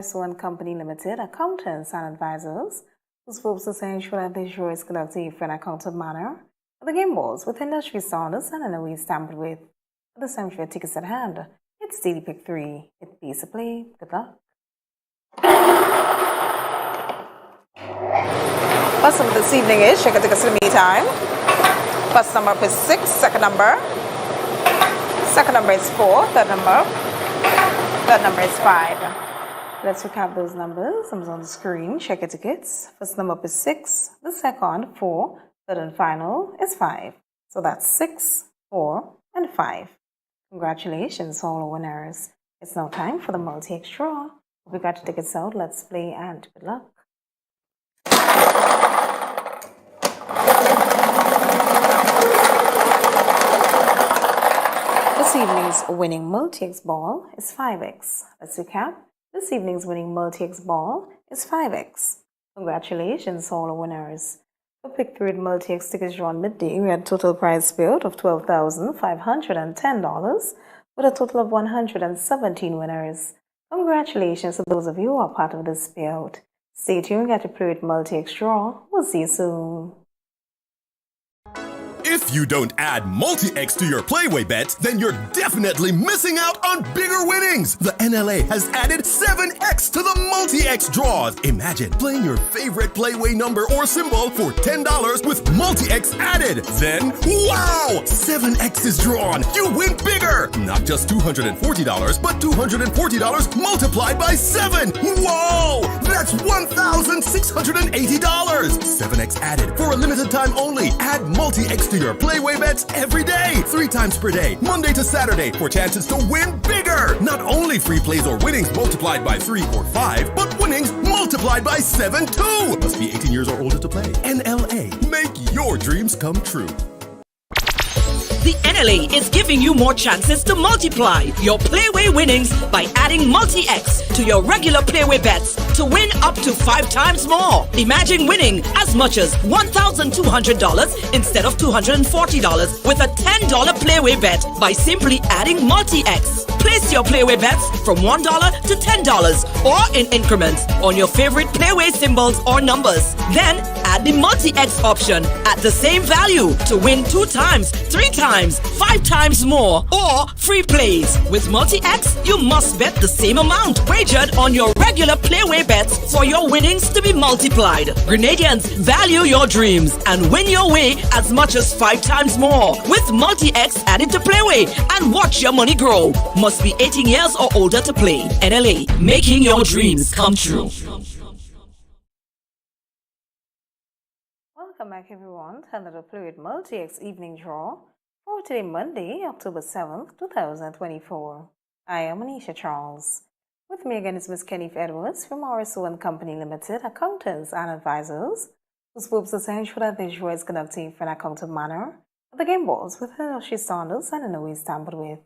One Company Limited, accountants and advisors, whose purpose ensure that the show is conducted in an accountable manner. The game balls with industry standards and in a way stamped with the century tickets at hand. It's Daily Pick 3. It pays to play. Good luck. First number this evening is Check Tickets to Me Time. First number is 6, second number is 4, third number is 5. Let's recap those numbers. I'm on the screen. Check your tickets. First number is 6. The second, 4. Third and final is 5. So that's 6, 4, and 5. Congratulations, all our winners. It's now time for the multi-X draw. Hope you got your tickets out. Let's play and good luck. This evening's winning multi-X ball is 5X. Let's recap. This evening's winning multi-X ball is 5X. Congratulations, all our winners. For Pick 3 multi-X tickets drawn midday, we had a total prize payout of $12,510 with a total of 117 winners. Congratulations to those of you who are part of this payout. Stay tuned, get to play with multi-X draw. We'll see you soon. If you don't add multi-X to your Playway bets, then you're definitely missing out on bigger winnings. The NLA has added 7X to the multi-X draws. Imagine playing your favorite Playway number or symbol for $10 with multi-X added. Then, wow! 7X is drawn. You win bigger. Not just $240, but $240 multiplied by 7. Whoa! That's $1,680. 7X added for a limited time only. Add multi-X to your Playway bets every day, 3 times per day, Monday to Saturday, for chances to win bigger. Not only free plays or winnings multiplied by 3 or 5, but winnings multiplied by 7 too. Must be 18 years or older to play. NLA, make your dreams come true. The NLA is giving you more chances to multiply your Playway winnings by adding multi-X to your regular Playway bets to win up to 5 times more. Imagine winning as much as $1,200 instead of $240 with a $10 Playway bet by simply adding multi-X. Place your Playway bets from $1 to $10 or in increments on your favorite Playway symbols or numbers. Then add the multi-X option at the same value to win 2 times, 3 times, 5 times more, or free plays. With multi-X, you must bet the same amount wagered on your regular Playway bets for your winnings to be multiplied. Grenadians, value your dreams and win your way as much as 5 times more with multi-X added to Playway and watch your money grow. Must be 18 years or older to play. NLA, making your dreams come true. Welcome back, everyone, to another Play with multi-X evening draw for today, Monday, October 7th, 2024. I am Anisha Charles. With me again is Ms. Kenneth Edwards from One Company Limited, accountants and advisors, whose purpose is to ensure that the show is conducted in an accountable manner. The game balls with industry standards and in a way stamped with.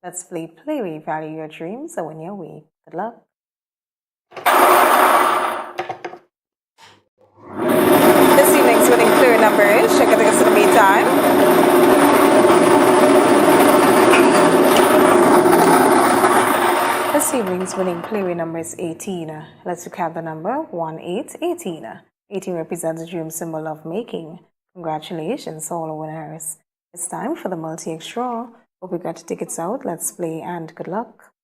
Let's play Playway, value your dreams and win your way. Good luck. This evening's winning Playway number is, check it in the meantime. This evening's winning Playway number is 18. Let's recap the number 1818. 18 represents the dream symbol of making. Congratulations, all winners. It's time for the multi-X draw. Hope you got your tickets out. Let's play and good luck.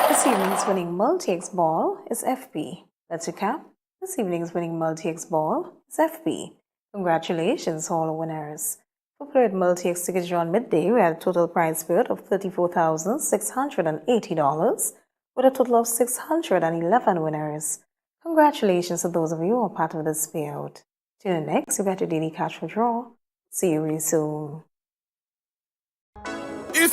This evening's winning multi-X ball is FB. Let's recap. This evening's winning multi-X ball is FB. Congratulations, all winners. For Play with multi-X tickets drawn midday, we had a total prize payout of $34,680 with a total of 611 winners. Congratulations to those of you who are part of this payout. Tune in next, you get your daily cash for draw. See you really soon.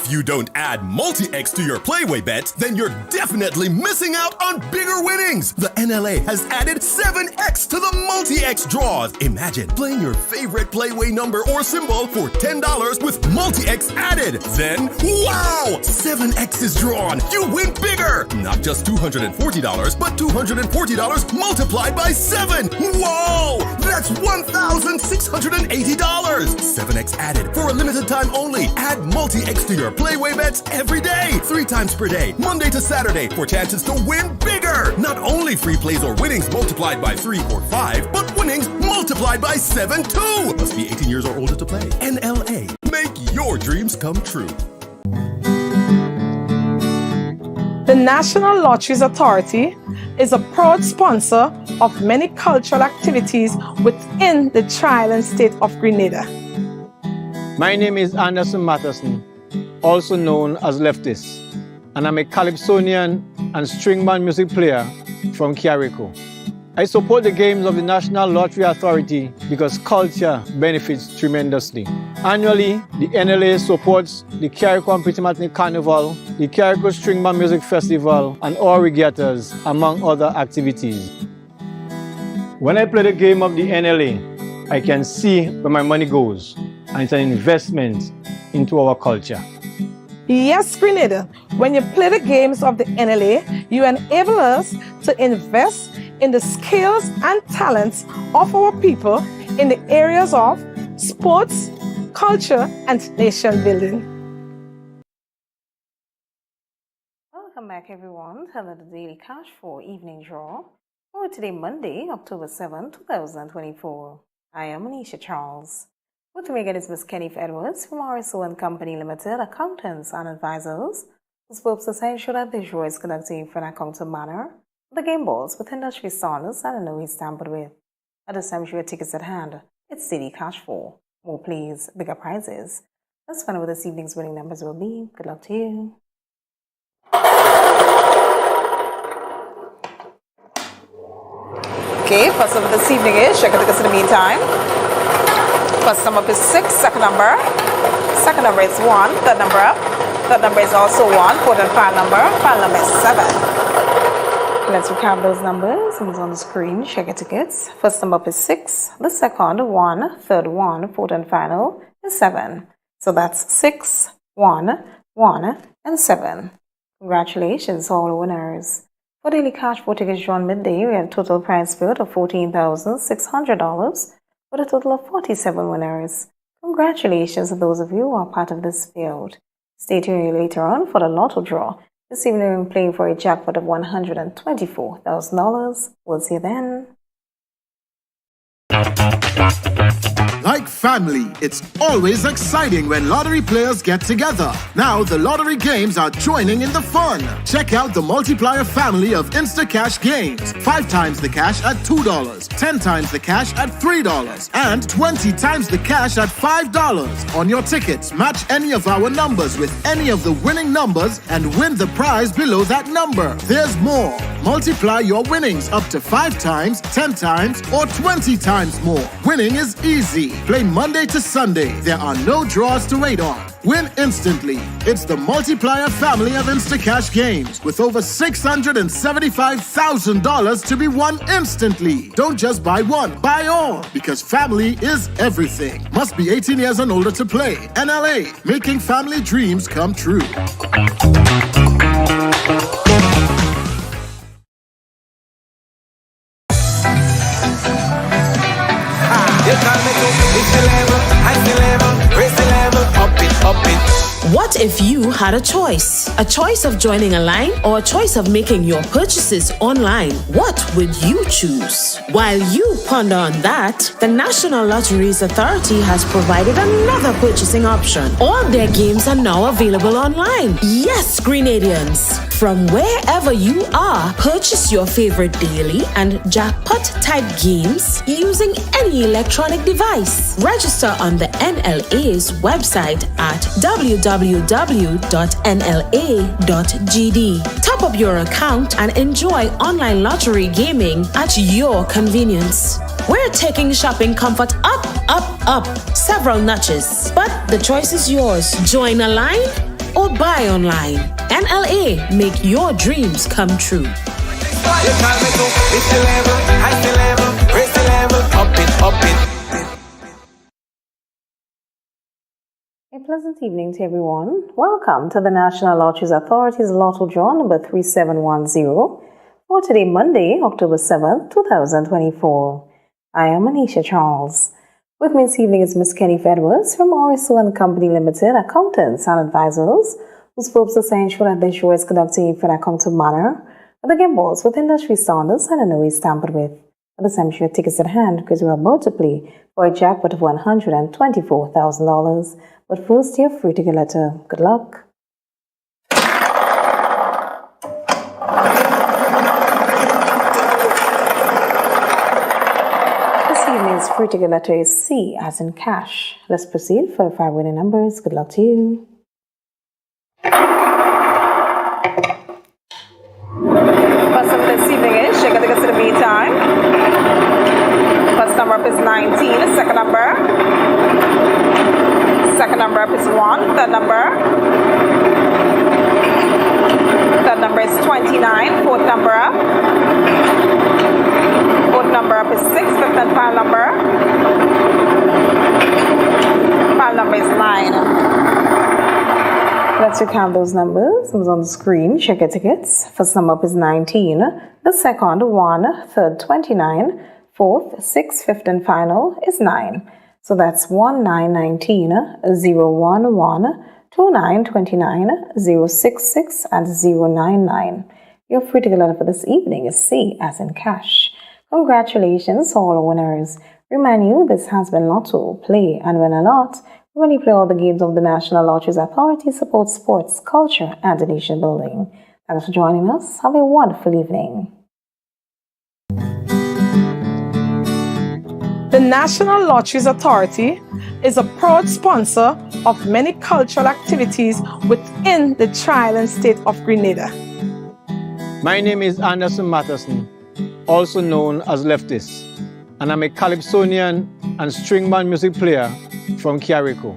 If you don't add multi-X to your Playway bets, then you're definitely missing out on bigger winnings. The NLA has added 7X to the multi-X draws. Imagine playing your favorite Playway number or symbol for $10 with multi-X added. Then, wow! 7X is drawn. You win bigger. Not just $240, but $240 multiplied by 7. Whoa! That's $1,680. 7X added for a limited time only. Add multi-X to your Playway bets every day. 3 times per day, Monday to Saturday, for chances to win bigger. Not only free plays or winnings multiplied by 3 or 5, but winnings multiplied by 7 too. Must be 18 years or older to play. NLA. Make your dreams come true. The National Lotteries Authority is a proud sponsor of many cultural activities within the tri-island state of Grenada. My name is Anderson Matheson, also known as Leftis, and I'm a calypsonian and string band music player from Carrico. I support the games of the National Lottery Authority because culture benefits tremendously. Annually, the NLA supports the Carrico and Petit Matinee Carnival, the Carrico String Band Music Festival, and all regattas, among other activities. When I play the game of the NLA, I can see where my money goes, and it's an investment into our culture. Yes, Grenada, when you play the games of the NLA, you enable us to invest in the skills and talents of our people in the areas of sports, culture, and nation building. Welcome back, everyone, to the Daily Cash for Evening Draw for today, Monday, October 7, 2024. I am Anisha Charles. With me again is Ms. Kenneth Edwards from RSO and Company Limited, accountants and advisors, whose purposes ensure that the draw is conducted in an accountable manner. The game balls with industry standards and no is tampered with. At the time, your tickets at hand. It's Daily Cash for. More please, bigger prizes. Let's find out what this evening's winning numbers will be. Good luck to you. Okay, first number this evening is, check the tickets in the meantime. First number is 6, second number. Second number is 1, third number up. Third number is also 1, fourth and final number is 7. Let's recap those numbers. It's on the screen. Check your tickets. First number is 6. The second, 1. Third, 1. Fourth and final is 7. So that's 6, 1, 1, and 7. Congratulations, all winners. For Daily Cash for tickets drawn midday, we had a total prize field of $14,600 with a total of 47 winners. Congratulations to those of you who are part of this field. Stay tuned later on for the lotto draw. This evening we're playing for a jackpot of $124,000. We'll see you then. Like family, it's always exciting when lottery players get together. Now the lottery games are joining in the fun. Check out the multiplier family of Instacash games. 5 times the cash at $2, 10 times the cash at $3, and 20 times the cash at $5. On your tickets, match any of our numbers with any of the winning numbers and win the prize below that number. There's more. Multiply your winnings up to 5 times, 10 times, or 20 times more. Winning is easy. Play Monday to Sunday. There are no draws to wait on. Win instantly. It's the multiplier family of Instacash games with over $675,000 to be won instantly. Don't just buy one, buy all, because family is everything. Must be 18 years and older to play. NLA, making family dreams come true. What if you had a choice? A choice of joining a line or a choice of making your purchases online? What would you choose? While you ponder on that, the National Lotteries Authority has provided another purchasing option. All their games are now available online. Yes, Grenadians! From wherever you are, purchase your favorite daily and jackpot-type games using any electronic device. Register on the NLA's website at www.nla.gd. Top up your account and enjoy online lottery gaming at your convenience. We're taking shopping comfort up several notches. But the choice is yours. Join a line or buy online. NLA, make your dreams come true. A pleasant evening to everyone. Welcome to the National Lotteries Authority's Lotto Draw number 3710 for today, Monday, October 7th, 2024. I am Anisha Charles. With me this evening is Miss Kenny Edwards from RSO and Company Limited, accountants and advisors, whose purpose to ensure that the show is conducted in an accounting manner, with the game balls with industry standards and in no way tampered with. At the same show tickets at hand because we're about to play for a jackpot of $124,000. But first, you're free to get a letter. Good luck. This evening's free to get letter is C, as in cash. Let's proceed for 5 winning numbers. Good luck to you. First number this evening is, check out the to the meantime. First number up is 19. Second number. Second number up is 1. Third number is 29. Fourth number up. Fourth number up is 6. Fifth and final number. Final number is 9. Let's recount those numbers. It was on the screen. Check your tickets. First number up is 19. The second, 1. Third, 29. Fourth, 6. Fifth and final is 9. So that's 1919, 011, 2929, 066, and 099. Your free to get letter for this evening is C, as in cash. Congratulations, all winners. Remind you, this has been Lotto. Play and win a lot. When you play all the games of the National Lotteries Authority, support sports, culture, and nation building. Thanks for joining us. Have a wonderful evening. The National Lotteries Authority is a proud sponsor of many cultural activities within the Tri-Island state of Grenada. My name is Anderson Matheson, also known as Leftis, and I'm a Calypsonian and string band music player from Carrico.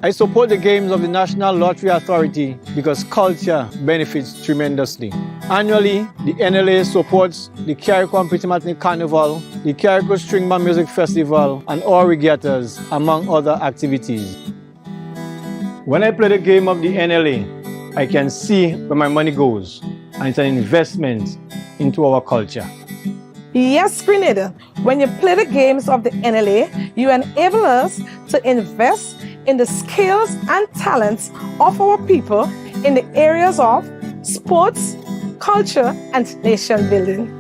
I support the games of the National Lottery Authority because culture benefits tremendously. Annually, the NLA supports the Carrico and Pittimatney Carnival, the Carrico String Band Music Festival, and all regattas, among other activities. When I play the game of the NLA, I can see where my money goes, and it's an investment into our culture. Yes, Grenada, when you play the games of the NLA, you enable us to invest in the skills and talents of our people in the areas of sports, culture, and nation building.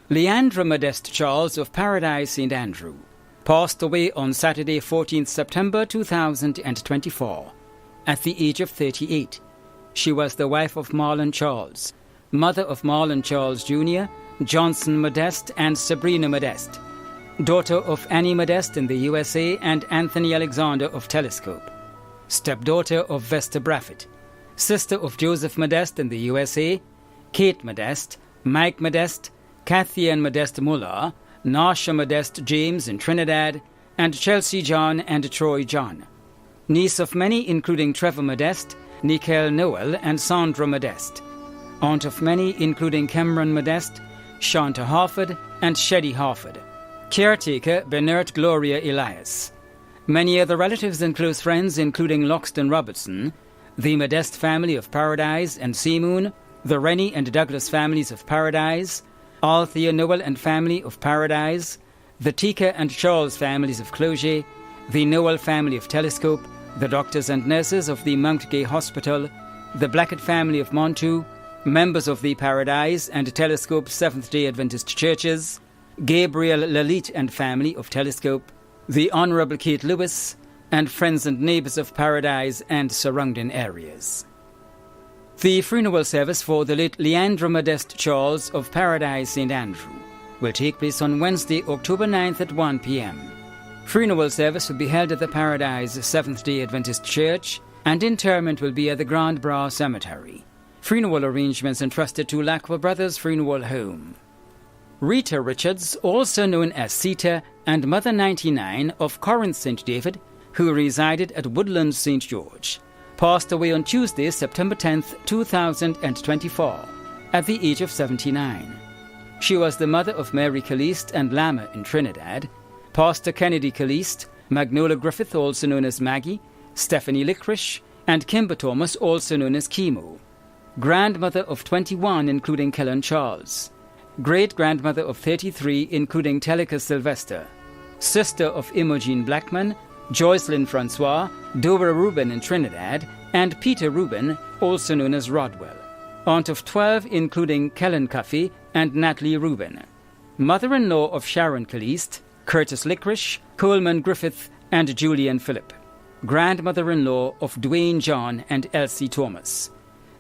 Leandra Modeste Charles of Paradise St. Andrew passed away on Saturday, 14th September 2024, at the age of 38. She was the wife of Marlon Charles, mother of Marlon Charles Jr., Johnson Modeste, and Sabrina Modeste, daughter of Annie Modeste in the USA and Anthony Alexander of Telescope, stepdaughter of Vesta Braffett, sister of Joseph Modeste in the USA, Kate Modeste, Mike Modeste, Kathy and Modeste Muller, Nasha Modeste James in Trinidad, and Chelsea John and Troy John. Niece of many including Trevor Modeste, Nicole Noel, and Sandra Modeste. Aunt of many including Cameron Modeste, Shanta Harford, and Sheddy Harford. Caretaker Bernard Gloria Elias. Many other relatives and close friends including Loxton Robertson, the Modeste family of Paradise and Seamoon, the Rennie and Douglas families of Paradise, Althea Noel and family of Paradise, the Tika and Charles families of Cloget, the Noel family of Telescope, the doctors and nurses of the Mount Gay Hospital, the Blackett family of Montu, members of the Paradise and Telescope Seventh-day Adventist churches, Gabriel Lalit and family of Telescope, the Honourable Kate Lewis, and friends and neighbours of Paradise and surrounding areas. The funeral service for the late Leandra Modeste Charles of Paradise St. Andrew will take place on Wednesday, October 9th at 1 p.m. Funeral service will be held at the Paradise Seventh-day Adventist Church, and interment will be at the Grand Bras Cemetery. Funeral arrangements entrusted to Lacqua Brothers Funeral Home. Rita Richards, also known as Sita, and Mother 99 of Corinth St. David, who resided at Woodlands St. George, passed away on Tuesday, September 10th, 2024, at the age of 79. She was the mother of Mary Caliste and Lama in Trinidad, Pastor Kennedy Caliste, Magnolia Griffith, also known as Maggie, Stephanie Licorice, and Kimber Thomas, also known as Chemo. Grandmother of 21, including Kellen Charles. Great-grandmother of 33, including Telika Sylvester. Sister of Imogen Blackman, Joycelyn Francois, Dora Rubin in Trinidad, and Peter Rubin, also known as Rodwell. Aunt of 12, including Kellen Cuffey and Natalie Rubin. Mother-in-law of Sharon Caliste, Curtis Licorice, Coleman Griffith, and Julian Phillip. Grandmother-in-law of Dwayne John and Elsie Thomas.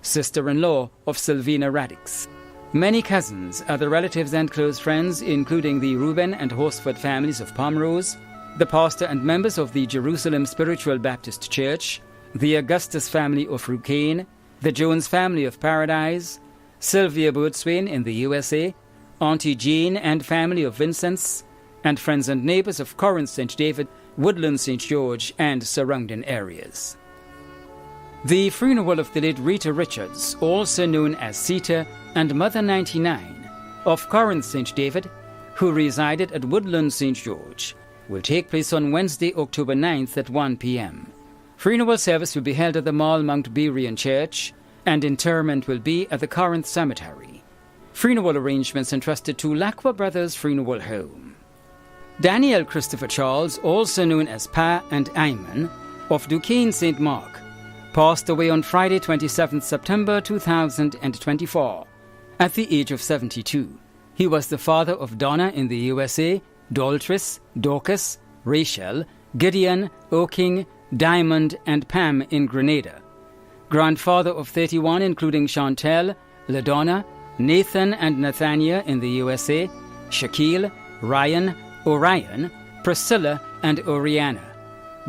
Sister-in-law of Sylvina Radix. Many cousins, other relatives and close friends, including the Reuben and Horsford families of Pomrose, the pastor and members of the Jerusalem Spiritual Baptist Church, the Augustus family of Rucane, the Jones family of Paradise, Sylvia Boatswain in the USA, Auntie Jane and family of Vincent's, and friends and neighbours of Corinth St. David, Woodland St. George, and surrounding areas. The funeral of the late Rita Richards, also known as Sita, and Mother 99, of Corinth St. David, who resided at Woodland St. George, will take place on Wednesday, October 9th at 1 p.m. Funeral service will be held at the Mall Mount Berian Church, and interment will be at the Corinth Cemetery. Funeral arrangements entrusted to Lacqua Brothers Funeral Home. Daniel Christopher Charles, also known as Pa and Ayman, of Duquesne St. Mark, passed away on Friday, 27th September 2024, at the age of 72. He was the father of Donna in the USA, Doltris, Dorcas, Rachel, Gideon, Oking, Diamond, and Pam in Grenada. Grandfather of 31, including Chantel, LaDonna, Nathan and Nathania in the USA, Shaquille, Ryan, Orion, Priscilla, and Oriana.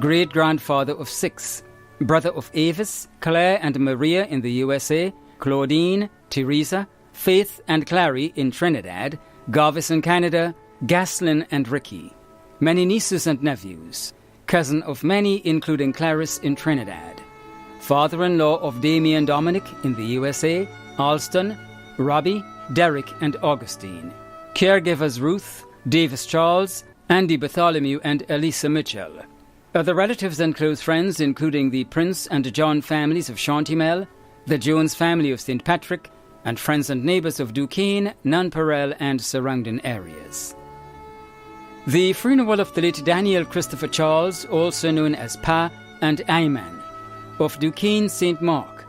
Great-grandfather of 6, brother of Avis, Claire and Maria in the USA, Claudine, Teresa, Faith and Clary in Trinidad, Garvis in Canada, Gaslin and Ricky. Many nieces and nephews. Cousin of many, including Clarice in Trinidad. Father-in-law of Damien Dominic in the USA, Alston, Robbie, Derek and Augustine. Caregivers Ruth, Davis Charles, Andy Bartholomew and Elisa Mitchell. Other relatives and close friends, including the Prince and John families of Shantimel, the Jones family of St. Patrick, and friends and neighbours of Duquesne, Nunparel and surrounding areas. The funeral of the late Daniel Christopher Charles, also known as Pa and Ayman, of Duquesne St. Mark,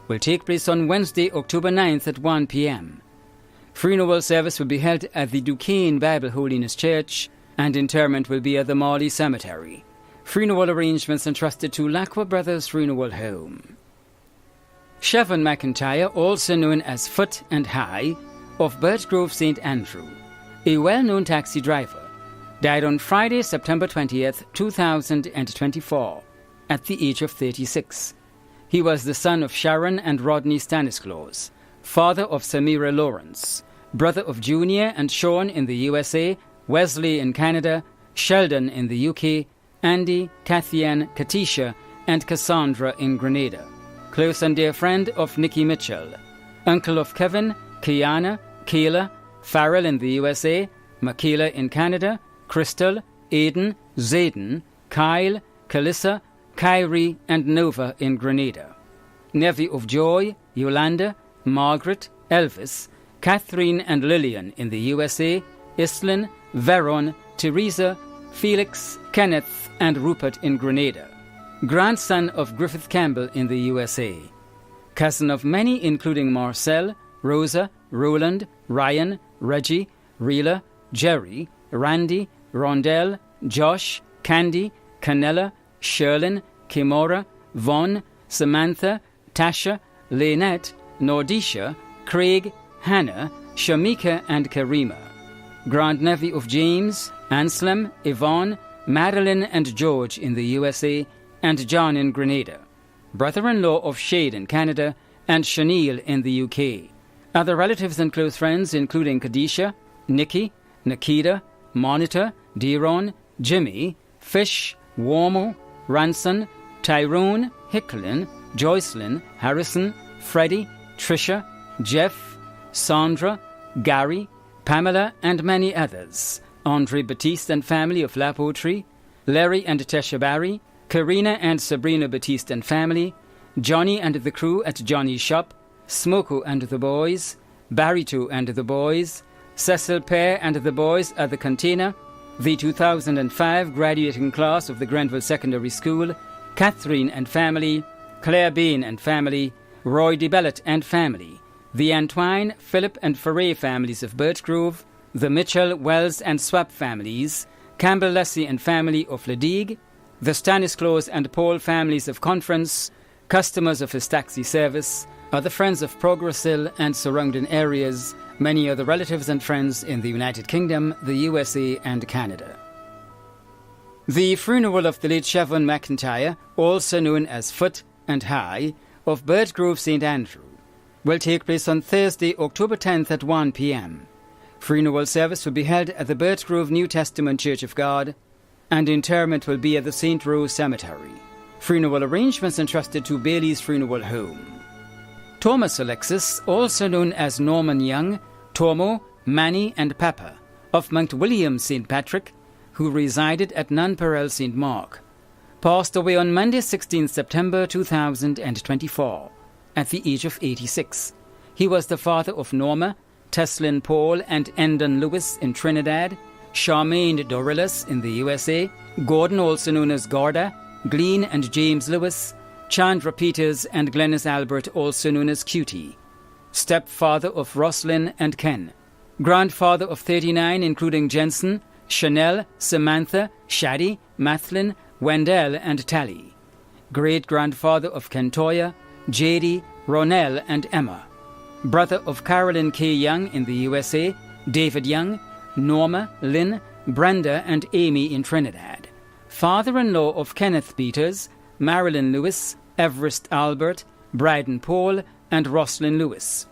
will take place on Wednesday, October 9th at 1 p.m. Funeral service will be held at the Duquesne Bible Holiness Church, and interment will be at the Marley Cemetery. Funeral arrangements entrusted to Lacqua Brothers Funeral Home. Chevon McIntyre, also known as Foot and High, of Birchgrove St. Andrew, a well-known taxi driver, died on Friday, September 20th, 2024, at the age of 36. He was the son of Sharon and Rodney Stanislaus, father of Samira Lawrence, brother of Junior and Sean in the USA, Wesley in Canada, Sheldon in the UK, Andy, Kathian, Katisha, and Cassandra in Grenada. Close and dear friend of Nikki Mitchell. Uncle of Kevin, Kiana, Kayla, Farrell in the USA, Michaela in Canada, Crystal, Aiden, Zayden, Kyle, Calissa, Kyrie, and Nova in Grenada. Nephew of Joy, Yolanda, Margaret, Elvis, Catherine and Lillian in the USA, Islin, Veron, Teresa, Felix, Kenneth, and Rupert in Grenada. Grandson of Griffith Campbell in the USA. Cousin of many, including Marcel, Rosa, Roland, Ryan, Reggie, Rila, Jerry, Randy, Rondell, Josh, Candy, Canella, Sherlyn, Kimora, Vaughn, Samantha, Tasha, Lynette, Nordisha, Craig, Hannah, Shamika and Karima. Grandnephew of James, Anselm, Yvonne, Madeline and George in the USA, and John in Grenada. Brother-in-law of Shade in Canada, and Shanil in the UK. Other relatives and close friends including Kadisha, Nikki, Nikita, Monitor, Deron, Jimmy, Fish, Warmo, Ranson, Tyrone, Hicklin, Joycelyn, Harrison, Freddie, Trisha, Jeff, Sandra, Gary, Pamela and many others. Andre Batiste and family of La Poterie, Larry and Tesha Barry, Karina and Sabrina Batiste and family, Johnny and the crew at Johnny's shop, Smoko and the boys, Barito and the boys, Cecil Pear and the boys at the container, the 2005 graduating class of the Grenville Secondary School, Catherine and family, Claire Bain and family, Roy DeBellet and family, the Antoine, Philip and Foray families of Birchgrove, the Mitchell, Wells and Swap families, Campbell Leslie and family of Ledigue, the Stanislaus and Paul families of Conference, customers of his taxi service, other friends of Progress Hill and surrounding areas, many other relatives and friends in the United Kingdom, the USA and Canada. The funeral of the late Siobhan McIntyre, also known as Foot and High, of Birchgrove St Andrew, will take place on Thursday, October 10th at 1 p.m. Funeral service will be held at the Birchgrove New Testament Church of God, and interment will be at the St Rose Cemetery. Funeral arrangements entrusted to Bailey's Funeral Home. Thomas Alexis, also known as Norman Young, Tomo, Manny and Papa, of Mount William St Patrick, who resided at Nunperel St Mark, passed away on Monday 16 September 2024 at the age of 86. He was the father of Norma, Teslin Paul and Endon Lewis in Trinidad, Charmaine Dorilus in the USA, Gordon also known as Gorda, Glenn and James Lewis, Chandra Peters and Glennis Albert also known as Cutie, stepfather of Roslyn and Ken, grandfather of 39 including Jensen, Chanel, Samantha, Shaddy, Mathlin, Wendell and Tally, great-grandfather of Kentoya, J.D., Ronell and Emma, brother of Carolyn K. Young in the USA, David Young, Norma, Lynn, Brenda and Amy in Trinidad, father-in-law of Kenneth Peters, Marilyn Lewis, Everest Albert, Bryden Paul and Roslyn Lewis,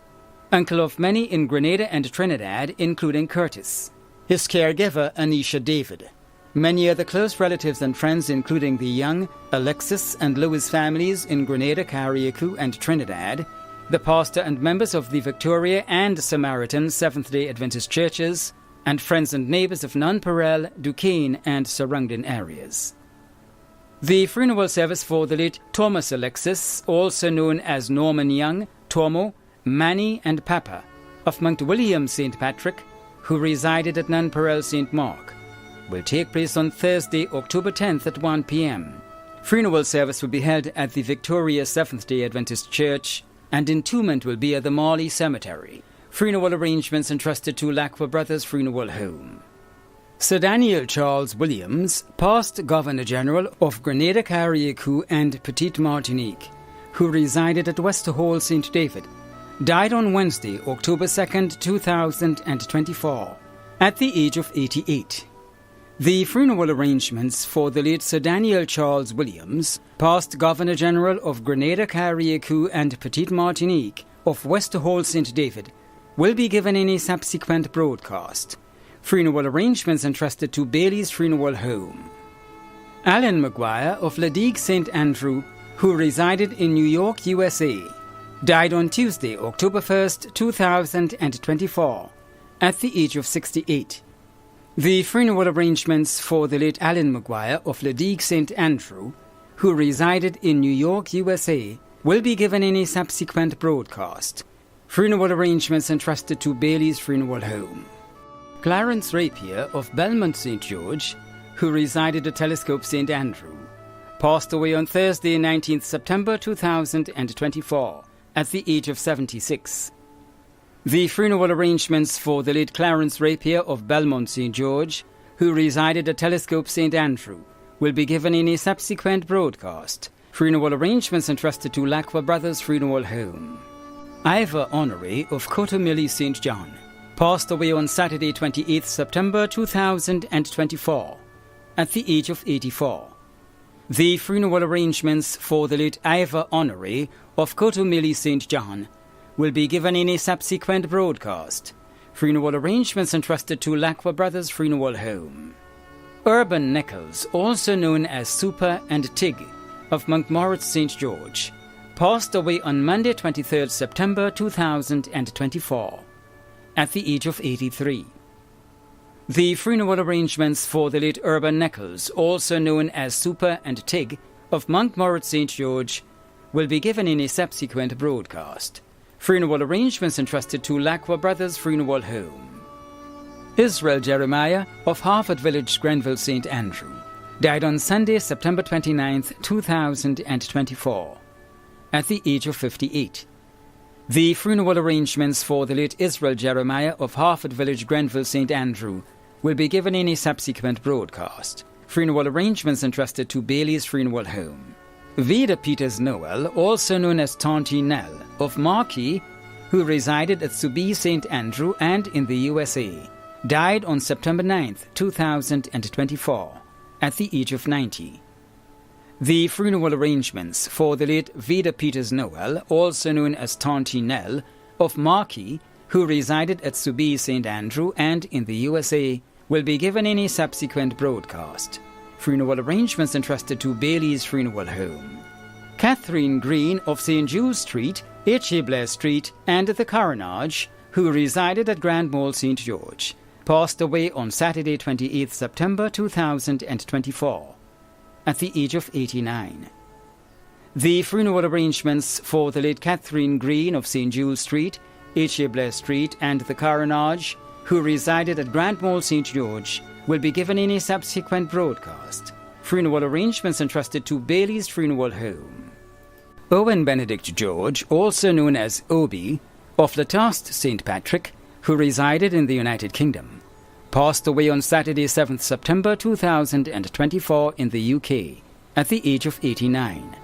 uncle of many in Grenada and Trinidad including Curtis, his caregiver Anisha David, many other close relatives and friends including the Young, Alexis and Lewis families in Grenada, Carriacou and Trinidad, the pastor and members of the Victoria and Samaritan Seventh-day Adventist churches, and friends and neighbours of Nunperel, Duquesne and surrounding areas. The funeral service for the late Thomas Alexis, also known as Norman Young, Tomo, Manny and Papa, of Mount William St Patrick, who resided at Nunperel St Mark, will take place on Thursday, October 10th at 1 p.m. Funeral service will be held at the Victoria Seventh-day Adventist Church, and entombment will be at the Marley Cemetery. Funeral arrangements entrusted to Lacqua Brothers Funeral Home. Sir Daniel Charles Williams, past Governor-General of Grenada, Carriacou and Petite Martinique, who resided at Wester Hall, St David, died on Wednesday, October 2nd, 2024, at the age of 88. The funeral arrangements for the late Sir Daniel Charles Williams, past Governor-General of Grenada, Carriacou and Petite Martinique of Wester Hall, St David, will be given in a subsequent broadcast. Funeral arrangements entrusted to Bailey's Funeral Home. Alan Maguire of Ledigue St Andrew, who resided in New York, USA, died on Tuesday, October 1st, 2024, at the age of 68. The funeral arrangements for the late Alan Maguire of Ledigue St Andrew, who resided in New York, USA, will be given in a subsequent broadcast. Funeral arrangements entrusted to Bailey's Funeral Home. Clarence Rapier of Belmont St George, who resided at Telescope St Andrew, passed away on Thursday, 19th September 2024, at the age of 76. The funeral arrangements for the late Clarence Rapier of Belmont St George, who resided at Telescope St Andrew, will be given in a subsequent broadcast. Funeral arrangements entrusted to Lakwa Brothers Funeral Home. Ivor Honoré of Cotomilly St. John passed away on Saturday 28 September 2024 at the age of 84. The funeral arrangements for the late Ivor Honoré of Cotomilly St. John will be given in a subsequent broadcast. Funeral arrangements entrusted to Lakwa Brothers Funeral Home. Urban Nichols, also known as Super and Tig, of Monkmoritz St. George, passed away on Monday 23 September 2024 at the age of 83. The funeral arrangements for the late Urban Nichols, also known as Super and Tig, of Monkmoritz St. George, will be given in a subsequent broadcast. Funeral arrangements entrusted to Lakwa Brothers Funeral Home. Israel Jeremiah of Harvard Village, Grenville St. Andrew, died on Sunday, September 29, 2024, at the age of 58. The funeral arrangements for the late Israel Jeremiah of Harvard Village, Grenville St. Andrew, will be given in a subsequent broadcast. Funeral arrangements entrusted to Bailey's Funeral Home. Vida Peters Noel, also known as Tanti Nell, of Marquis, who resided at Subi St. Andrew and in the USA, died on September 9, 2024, at the age of 90. The funeral arrangements for the late Vida Peters Noel, also known as Tanti Nell, of Marquis, who resided at Subi St. Andrew and in the USA, will be given in a subsequent broadcast. Funeral arrangements entrusted to Bailey's Funeral Home. Catherine Green of St. Jules Street, H.A. Blair Street, and the Coronage, who resided at Grand Mall St. George, passed away on Saturday 28 September 2024 at the age of 89. The funeral arrangements for the late Catherine Green of St. Jules Street, H.A. Blair Street, and the Coronage, who resided at Grand Mall St. George, will be given in a subsequent broadcast. Funeral arrangements entrusted to Bailey's Funeral Home. Owen Benedict George, also known as Obi, of Lataste St. Patrick, who resided in the United Kingdom, passed away on Saturday 7th September 2024 in the UK at the age of 89.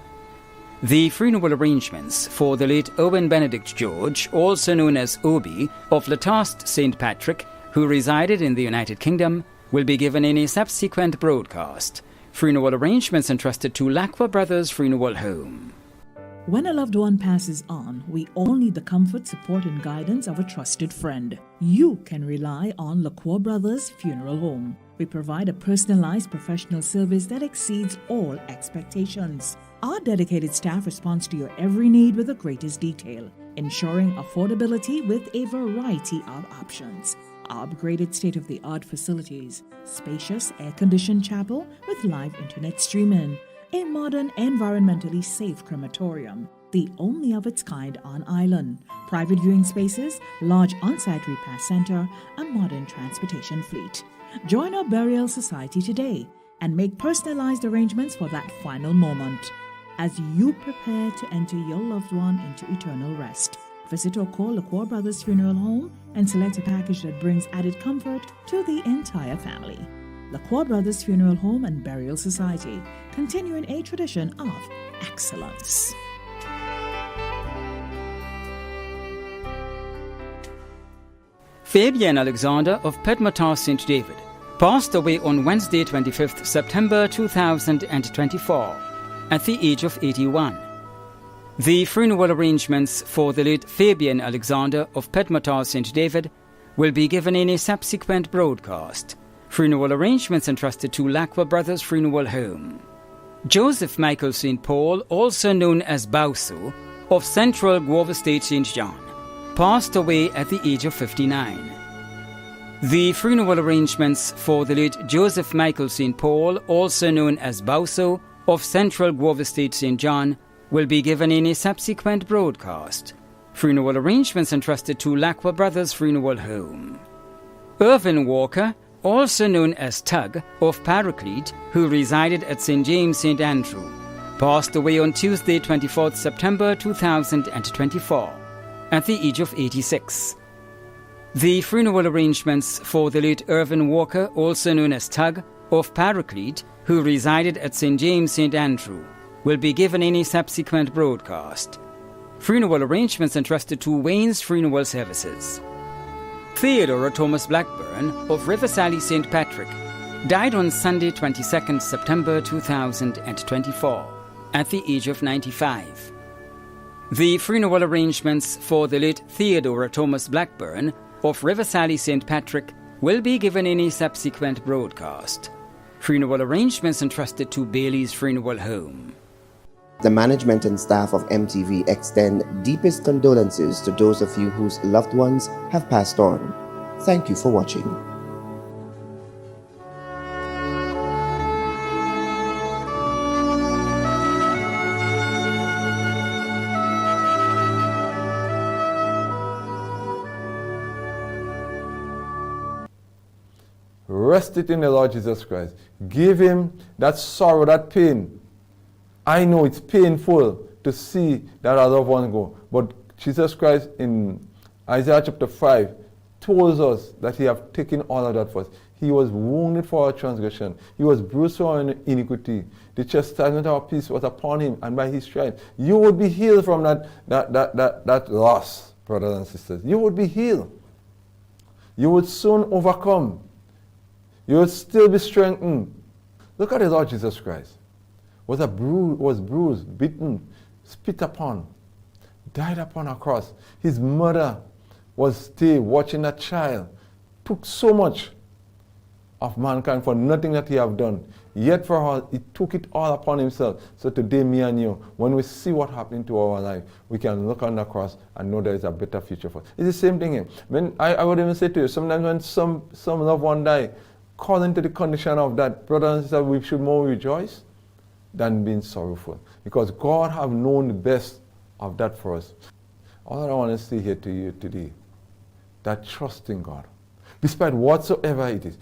The funeral arrangements for the late Owen Benedict George, also known as Obi, of Lataste St. Patrick, who resided in the United Kingdom, will be given in a subsequent broadcast. Funeral arrangements entrusted to Lakwa Brothers Funeral Home. When a loved one passes on, we all need the comfort, support, and guidance of a trusted friend. You can rely on Lakwa Brothers Funeral Home. We provide a personalized professional service that exceeds all expectations. Our dedicated staff responds to your every need with the greatest detail, ensuring affordability with a variety of options. Our upgraded state-of-the-art facilities, spacious air-conditioned chapel with live internet streaming, a modern, environmentally safe crematorium, the only of its kind on island, private viewing spaces, large on-site repast center, a modern transportation fleet. Join our burial society today and make personalized arrangements for that final moment as you prepare to enter your loved one into eternal rest. Visit or call Lakwa Brothers Funeral Home and select a package that brings added comfort to the entire family. Lakwa Brothers Funeral Home and Burial Society, continuing a tradition of excellence. Fabian Alexander of Pedmotar St. David passed away on Wednesday 25th September 2024 at the age of 81. The funeral arrangements for the late Fabian Alexander of Pedmotar St. David will be given in a subsequent broadcast. Funeral arrangements entrusted to Lakwa Brothers Funeral Home. Joseph Michael St. Paul, also known as Bauso, of Central Guava State St. John, passed away at the age of 59. The funeral arrangements for the late Joseph Michael St. Paul, also known as Bauso, of Central Guava State St. John, will be given in a subsequent broadcast. Funeral arrangements entrusted to Lakwa Brothers Funeral Home. Irvin Walker, also known as Tug, of Paraclete, who resided at St. James St. Andrew, passed away on Tuesday 24th September 2024 at the age of 86. The funeral arrangements for the late Irvin Walker, also known as Tug, of Paraclete, who resided at St. James St. Andrew, will be given any subsequent broadcast. Funeral arrangements entrusted to Wayne's Funeral Services. Theodora Thomas Blackburn of River Sally St. Patrick died on Sunday 22nd September 2024 at the age of 95. The funeral arrangements for the late Theodora Thomas Blackburn of River Sally St. Patrick will be given in a subsequent broadcast. Funeral arrangements entrusted to Bailey's Funeral Home. The management and staff of MTV extend deepest condolences to those of you whose loved ones have passed on. Thank you for watching. Rest it in the Lord Jesus Christ. Give him that sorrow, that pain. I know it's painful to see that our loved one go. But Jesus Christ in Isaiah chapter 5 tells us that he have taken all of that for us. He was wounded for our transgression. He was bruised for our iniquity. The chastisement of our peace was upon him, and by his stripes you would be healed from that loss, brothers and sisters. You would be healed. You would soon overcome. You would still be strengthened. Look at the Lord Jesus Christ. Was bruised, beaten, spit upon, died upon a cross. His mother was there watching that child. Took so much of mankind for nothing that he have done. Yet for her, he took it all upon himself. So today, me and you, when we see what happened to our life, we can look on the cross and know there is a better future for us. It's the same thing here. When I would even say to you, sometimes when some loved one die, call into the condition of that, brothers and sisters, we should more rejoice than being sorrowful, because God have known the best of that for us. All I want to say here to you today, that trust in God, despite whatsoever it is,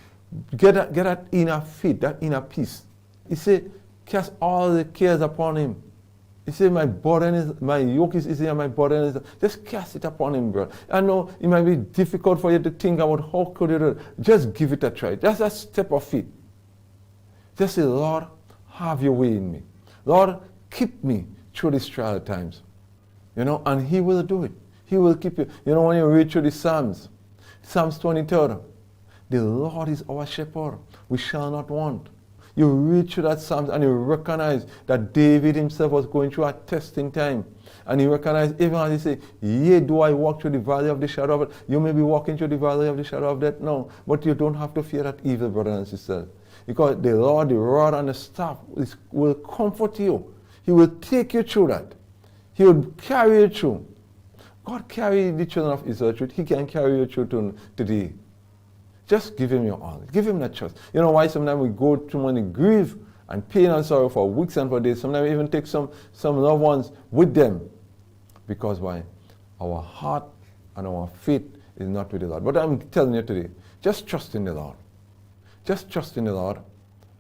get that inner faith, that inner peace. He said, cast all the cares upon him. He said, my yoke is easy and my burden is, just cast it upon him, brother. I know it might be difficult for you to think about how could you do it. Just give it a try. Just a step of faith. Just say, Lord, have your way in me. Lord, keep me through these trial times. And he will do it. He will keep you. When you read through the Psalms 23, the Lord is our shepherd. We shall not want. You read through that Psalms and you recognize that David himself was going through a testing time. And he recognized, even as he said, yea, do I walk through the valley of the shadow of death. You may be walking through the valley of the shadow of death now, but you don't have to fear that evil, brothers and sisters. Because the Lord, the rod and the staff will comfort you. He will take you through that. He will carry you through. God carried the children of Israel through. He can carry you through today. Just give him your all. Give him that trust. You know why sometimes we go through many grief and pain and sorrow for weeks and for days. Sometimes we even take some loved ones with them. Because why? Our heart and our faith is not with the Lord. But I'm telling you today, just trust in the Lord. Just trust in the Lord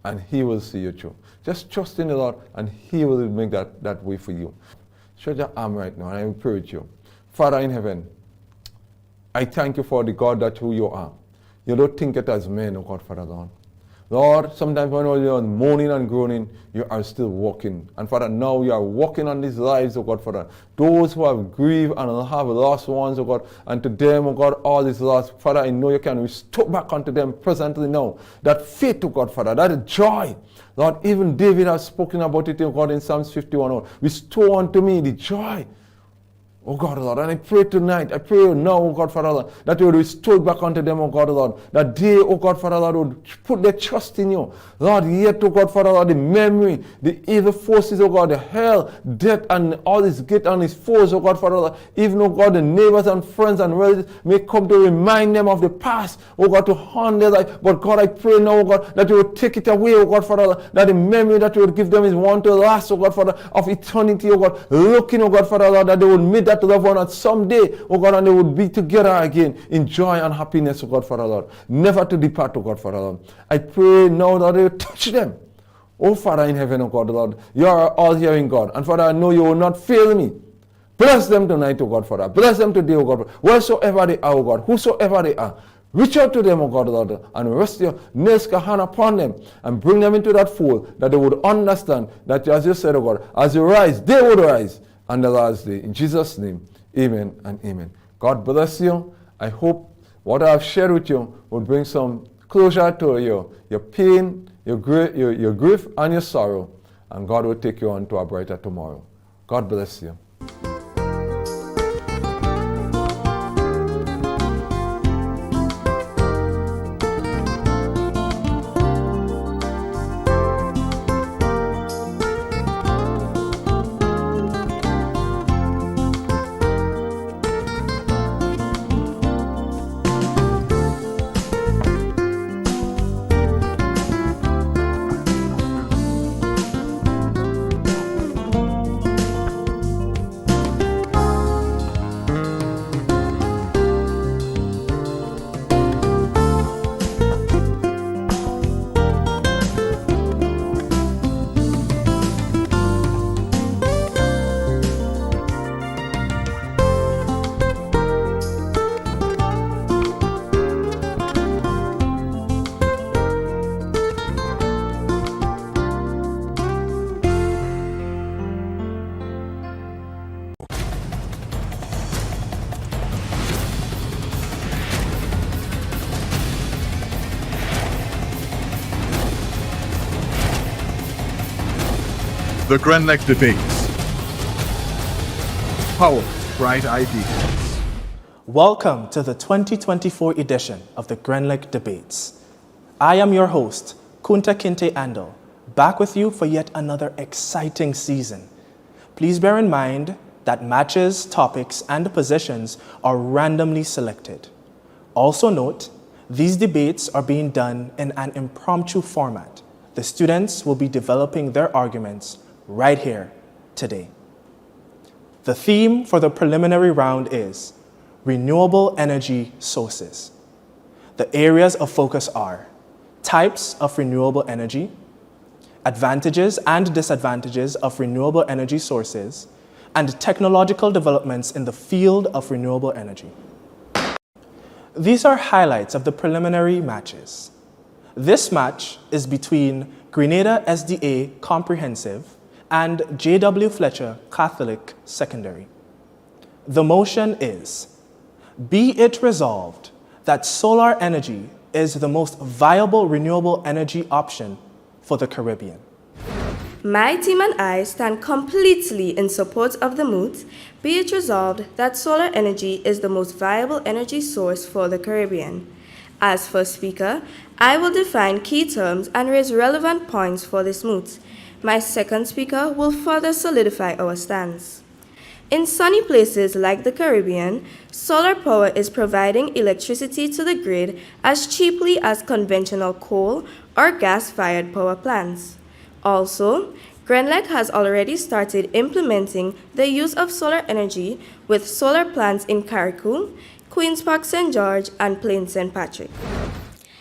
and he will see you through. Just trust in the Lord and he will make that way for you. Stretch your arm right now and I will pray with you. Father in heaven, I thank you for the God that who you are. You don't think it as men, oh God, Father Lord. Lord, sometimes when you're moaning and groaning, you are still walking. And Father, now you are walking on these lives, oh God, Father. Those who have grieved and have lost ones, oh God, and to them, oh God, all is lost. Father, I know you can restore back unto them presently now. That faith, oh God, Father, that joy. Lord, even David has spoken about it, oh God, in Psalms 51. Oh, restore unto me the joy. Oh God, Lord, and I pray tonight, I pray now, oh God, Father, Lord, that you will restore back unto them, oh God, Lord, that they, oh God, Father, Lord, would put their trust in you. Lord, yet, oh God, Father, Lord, the memory, the evil forces, oh God, the hell, death, and all his guilt and his foes, oh God, Father, Lord, even, oh God, the neighbors and friends and relatives may come to remind them of the past, oh God, to haunt their life. But God, I pray now, oh God, that you will take it away, oh God, Father, Lord, that the memory that you would give them is one to last, oh God, Father, of eternity, oh God, looking, oh God, Father, Lord, that they will meet that loved one at someday, oh God, and they would be together again in joy and happiness, oh God, Father Lord. Never to depart, oh God, Father Lord. I pray now that you touch them. Oh Father in heaven, oh God, Lord. You are all hearing God. And Father, I know you will not fail me. Bless them tonight, oh God, Father. Bless them today, oh God. Wheresoever they are, oh God, whosoever they are. Reach out to them, O God, Lord, and rest your Neska hand upon them and bring them into that fold, that they would understand that, as you said, O God, as you rise, they would rise on the last day. In Jesus' name, amen and amen. God bless you. I hope what I have shared with you would bring some closure to your pain, your grief, and your sorrow, and God will take you on to a brighter tomorrow. God bless you. The Grenlec Debates. Power, bright ideas. Welcome to the 2024 edition of the Grenlec Debates. I am your host, Kunta Kinte Andal, back with you for yet another exciting season. Please bear in mind that matches, topics, and positions are randomly selected. Also note, these debates are being done in an impromptu format. The students will be developing their arguments right here, today. The theme for the preliminary round is renewable energy sources. The areas of focus are types of renewable energy, advantages and disadvantages of renewable energy sources, and technological developments in the field of renewable energy. These are highlights of the preliminary matches. This match is between Grenada SDA Comprehensive and J.W. Fletcher Catholic Secondary. The motion is, be it resolved that solar energy is the most viable renewable energy option for the Caribbean. My team and I stand completely in support of the moot. Be it resolved that solar energy is the most viable energy source for the Caribbean. As first speaker, I will define key terms and raise relevant points for this moot. My second speaker will further solidify our stance. In sunny places like the Caribbean, solar power is providing electricity to the grid as cheaply as conventional coal or gas-fired power plants. Also, Grenlec has already started implementing the use of solar energy with solar plants in Carriacou, Queen's Park St. George, and Plain St. Patrick.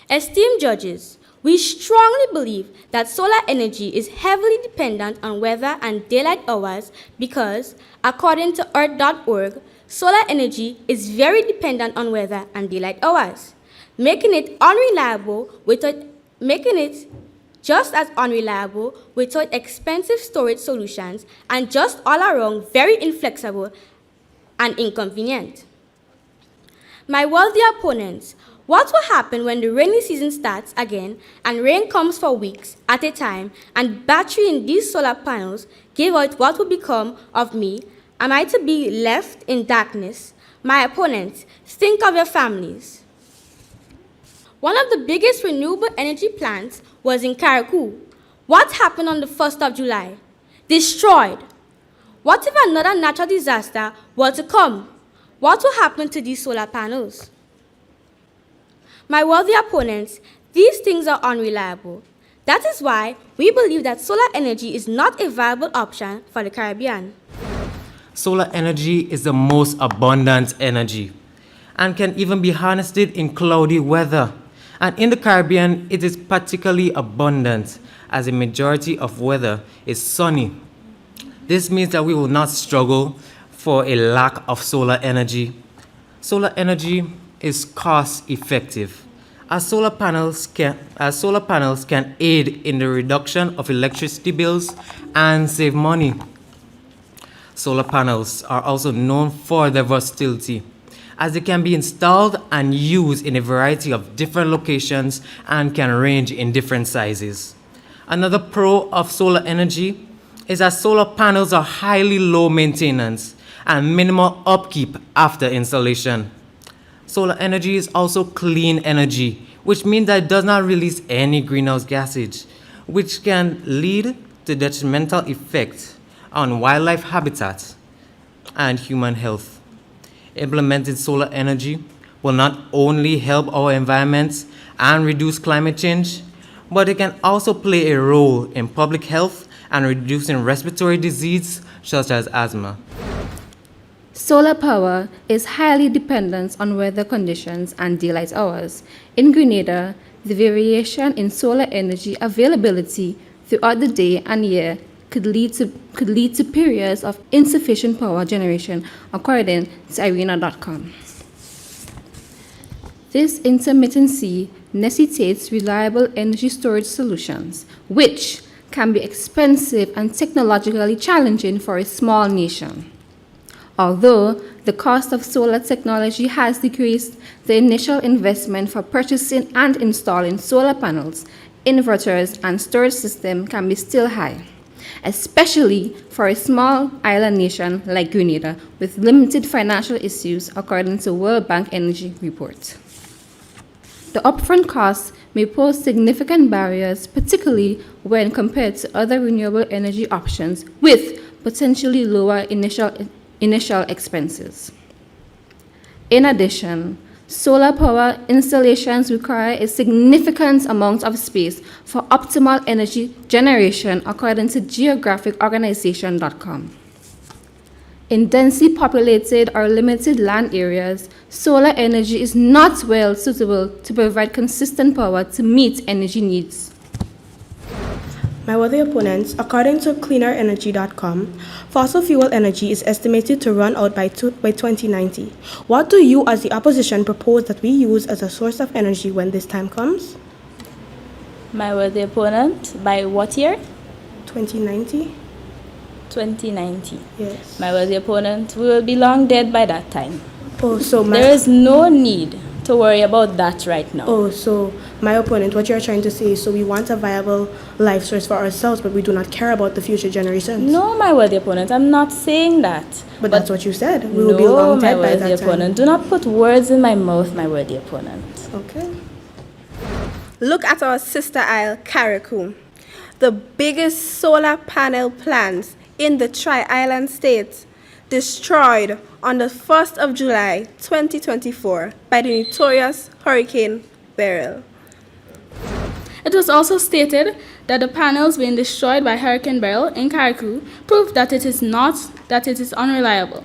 Esteemed judges, we strongly believe that solar energy is heavily dependent on weather and daylight hours because, according to Earth.org, solar energy is very dependent on weather and daylight hours, making it just as unreliable without expensive storage solutions and just all around very inflexible and inconvenient. My worthy opponents, what will happen when the rainy season starts again and rain comes for weeks at a time and battery in these solar panels give out what will become of me? Am I to be left in darkness? My opponents, think of your families. One of the biggest renewable energy plants was in Carriacou. What happened on the 1st of July? Destroyed. What if another natural disaster were to come? What will happen to these solar panels? My worthy opponents, these things are unreliable. That is why we believe that solar energy is not a viable option for the Caribbean. Solar energy is the most abundant energy and can even be harnessed in cloudy weather. And in the Caribbean, it is particularly abundant as a majority of weather is sunny. This means that we will not struggle for a lack of solar energy. Solar energy is cost effective, as solar panels can aid in the reduction of electricity bills and save money. Solar panels are also known for their versatility, as they can be installed and used in a variety of different locations and can range in different sizes. Another pro of solar energy is that solar panels are highly low maintenance and minimal upkeep after installation. Solar energy is also clean energy, which means that it does not release any greenhouse gases, which can lead to detrimental effects on wildlife habitats and human health. Implementing solar energy will not only help our environment and reduce climate change, but it can also play a role in public health and reducing respiratory disease such as asthma. Solar power is highly dependent on weather conditions and daylight hours. In Grenada, the variation in solar energy availability throughout the day and year could lead to periods of insufficient power generation, according to IRENA.com. This intermittency necessitates reliable energy storage solutions, which can be expensive and technologically challenging for a small nation. Although the cost of solar technology has decreased, the initial investment for purchasing and installing solar panels, inverters, and storage systems can be still high, especially for a small island nation like Grenada with limited financial issues, according to World Bank Energy Report. The upfront costs may pose significant barriers, particularly when compared to other renewable energy options with potentially lower initial expenses. In addition, solar power installations require a significant amount of space for optimal energy generation, according to geographicorganization.com. In densely populated or limited land areas, solar energy is not well suitable to provide consistent power to meet energy needs. My worthy opponents, according to cleanerenergy.com, fossil fuel energy is estimated to run out by 2090. What do you as the opposition propose that we use as a source of energy when this time comes? My worthy opponent, by what year? 2090. 2090. Yes. My worthy opponent, we will be long dead by that time. Oh, so there is no need to worry about that right now. Oh, so my opponent, what you're trying to say is, so we want a viable life source for ourselves, but we do not care about the future generations. No, my worthy opponent, I'm not saying that. But that's what you said. We will be long dead by that time. My worthy opponent, do not put words in my mouth, my worthy opponent. Okay. Look at our sister isle, Carriacou. The biggest solar panel plants in the Tri-Island state, destroyed on the 1st of July 2024 by the notorious Hurricane Beryl. It was also stated that the panels being destroyed by Hurricane Beryl in Carriacou proved that it is unreliable.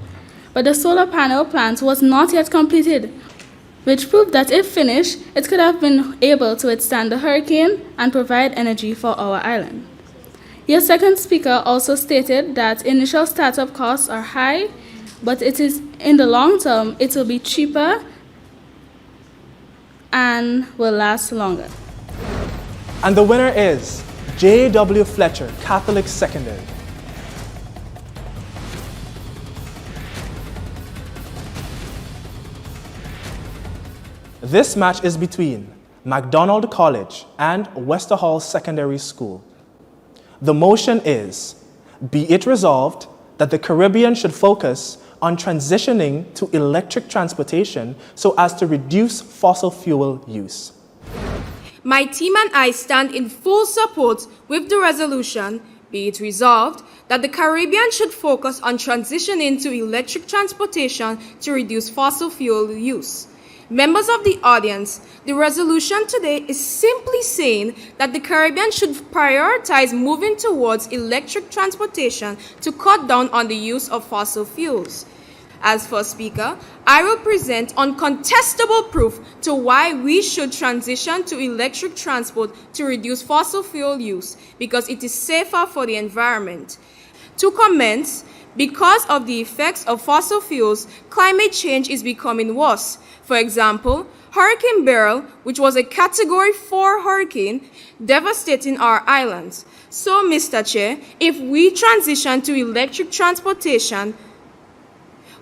But the solar panel plant was not yet completed, which proved that if finished, it could have been able to withstand the hurricane and provide energy for our island. Your second speaker also stated that initial startup costs are high, but it is in the long term, it will be cheaper and will last longer. And the winner is J.W. Fletcher, Catholic Secondary. This match is between MacDonald College and Westerhall Secondary School. The motion is, be it resolved that the Caribbean should focus on transitioning to electric transportation so as to reduce fossil fuel use. My team and I stand in full support with the resolution, be it resolved, that the Caribbean should focus on transitioning to electric transportation to reduce fossil fuel use. Members of the audience, the resolution today is simply saying that the Caribbean should prioritize moving towards electric transportation to cut down on the use of fossil fuels. As first speaker, I will present uncontestable proof to why we should transition to electric transport to reduce fossil fuel use, because it is safer for the environment. To commence, Because of the effects of fossil fuels, climate change is becoming worse. For example, Hurricane Beryl, which was a Category 4 hurricane, devastating our islands. So, Mr. Chair, if we transition to electric transportation,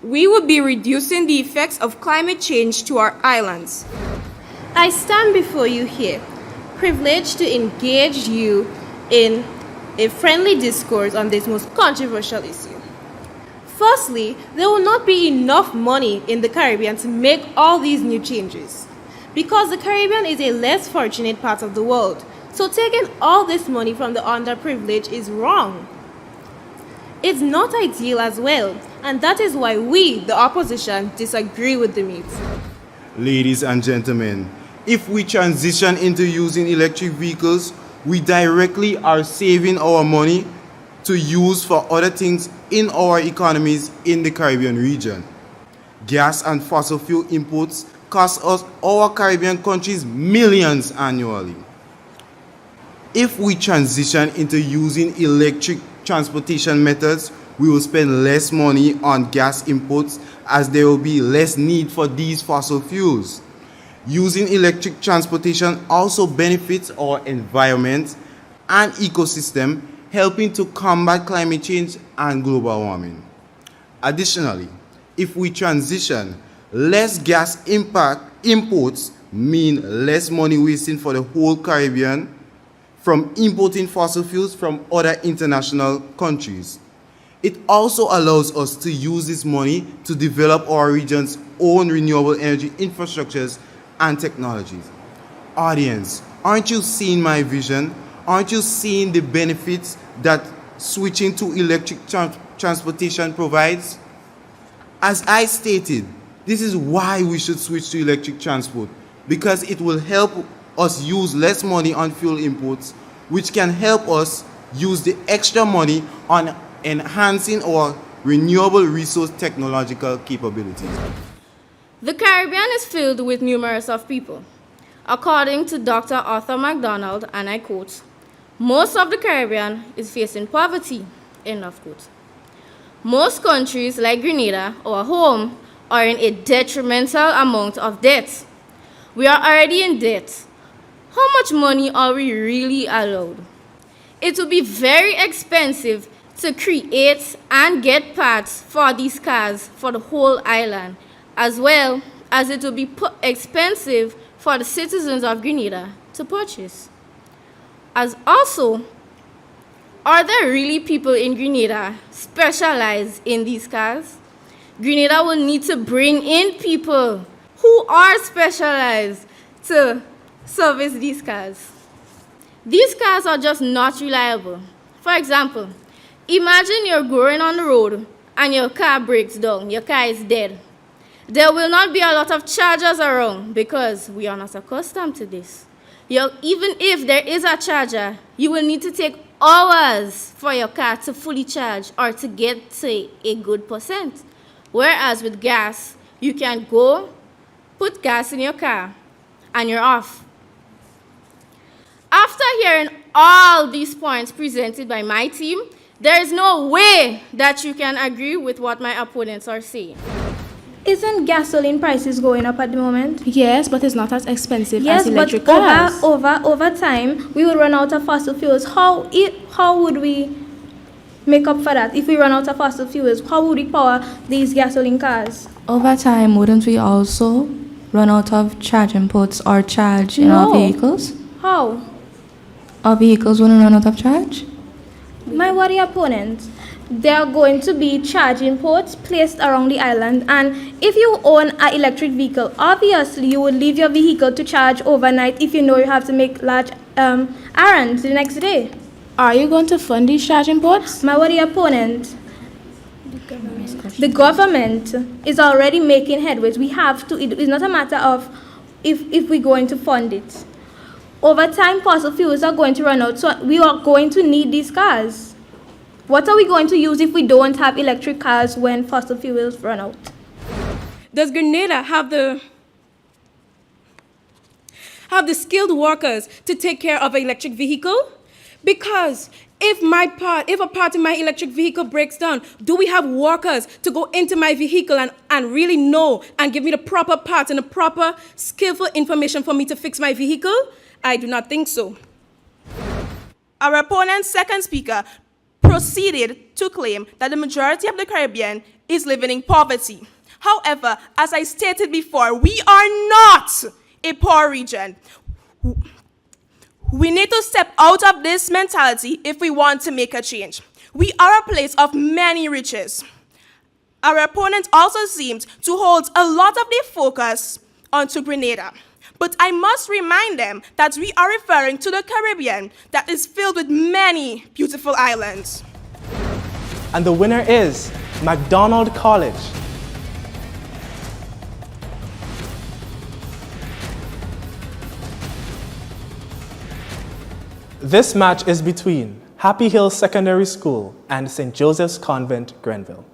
we would be reducing the effects of climate change to our islands. I stand before you here, privileged to engage you in a friendly discourse on this most controversial issue. Firstly, there will not be enough money in the Caribbean to make all these new changes, because the Caribbean is a less fortunate part of the world. So taking all this money from the underprivileged is wrong. It's not ideal as well, and that is why we, the opposition, disagree with the meet. Ladies and gentlemen, if we transition into using electric vehicles, we directly are saving our money to use for other things in our economies in the Caribbean region. Gas and fossil fuel imports cost us, our Caribbean countries, millions annually. If we transition into using electric transportation methods, we will spend less money on gas imports, as there will be less need for these fossil fuels. Using electric transportation also benefits our environment and ecosystem, helping to combat climate change and global warming. Additionally, if we transition, less gas imports mean less money wasting for the whole Caribbean from importing fossil fuels from other international countries. It also allows us to use this money to develop our region's own renewable energy infrastructures and technologies. Audience, aren't you seeing my vision? Aren't you seeing the benefits that switching to electric transportation provides? As I stated, this is why we should switch to electric transport, because it will help us use less money on fuel imports, which can help us use the extra money on enhancing our renewable resource technological capabilities. The Caribbean is filled with numerous of people. According to Dr. Arthur MacDonald, and I quote, "Most of the Caribbean is facing poverty," end of quote. Most countries like Grenada, our home, are in a detrimental amount of debt. We are already in debt. How much money are we really allowed? It will be very expensive to create and get parts for these cars for the whole island, as well as it will be expensive for the citizens of Grenada to purchase. As also, are there really people in Grenada specialized in these cars? Grenada will need to bring in people who are specialized to service these cars. These cars are just not reliable. For example, imagine you're going on the road and your car breaks down, your car is dead. There will not be a lot of chargers around because we are not accustomed to this. Even if there is a charger, you will need to take hours for your car to fully charge or to get to a good percent. Whereas with gas, you can go, put gas in your car, and you're off. After hearing all these points presented by my team, there is no way that you can agree with what my opponents are saying. Isn't gasoline prices going up at the moment? Yes, but it's not as expensive as electric cars. cars. Over time, we will run out of fossil fuels. How would we make up for that? If we run out of fossil fuels, how would we power these gasoline cars? Over time, wouldn't we also run out of charging ports or charge in our vehicles? How? Our vehicles wouldn't run out of charge? My worry opponent, there are going to be charging ports placed around the island, and if you own an electric vehicle, obviously you would leave your vehicle to charge overnight if you know you have to make large errands the next day. Are you going to fund these charging ports? My worry opponent, the government is already making headways. We have to, it's not a matter of if we're going to fund it. Over time, fossil fuels are going to run out, so we are going to need these cars. What are we going to use if we don't have electric cars when fossil fuels run out? Does Grenada have the skilled workers to take care of an electric vehicle? Because If a part in my electric vehicle breaks down, do we have workers to go into my vehicle and really know and give me the proper parts and the proper skillful information for me to fix my vehicle? I do not think so. Our opponent's second speaker proceeded to claim that the majority of the Caribbean is living in poverty. However, as I stated before, we are not a poor region. We need to step out of this mentality if we want to make a change. We are a place of many riches. Our opponent also seems to hold a lot of their focus onto Grenada. But I must remind them that we are referring to the Caribbean that is filled with many beautiful islands. And the winner is McDonald College. This match is between Happy Hill Secondary School and St. Joseph's Convent, Grenville.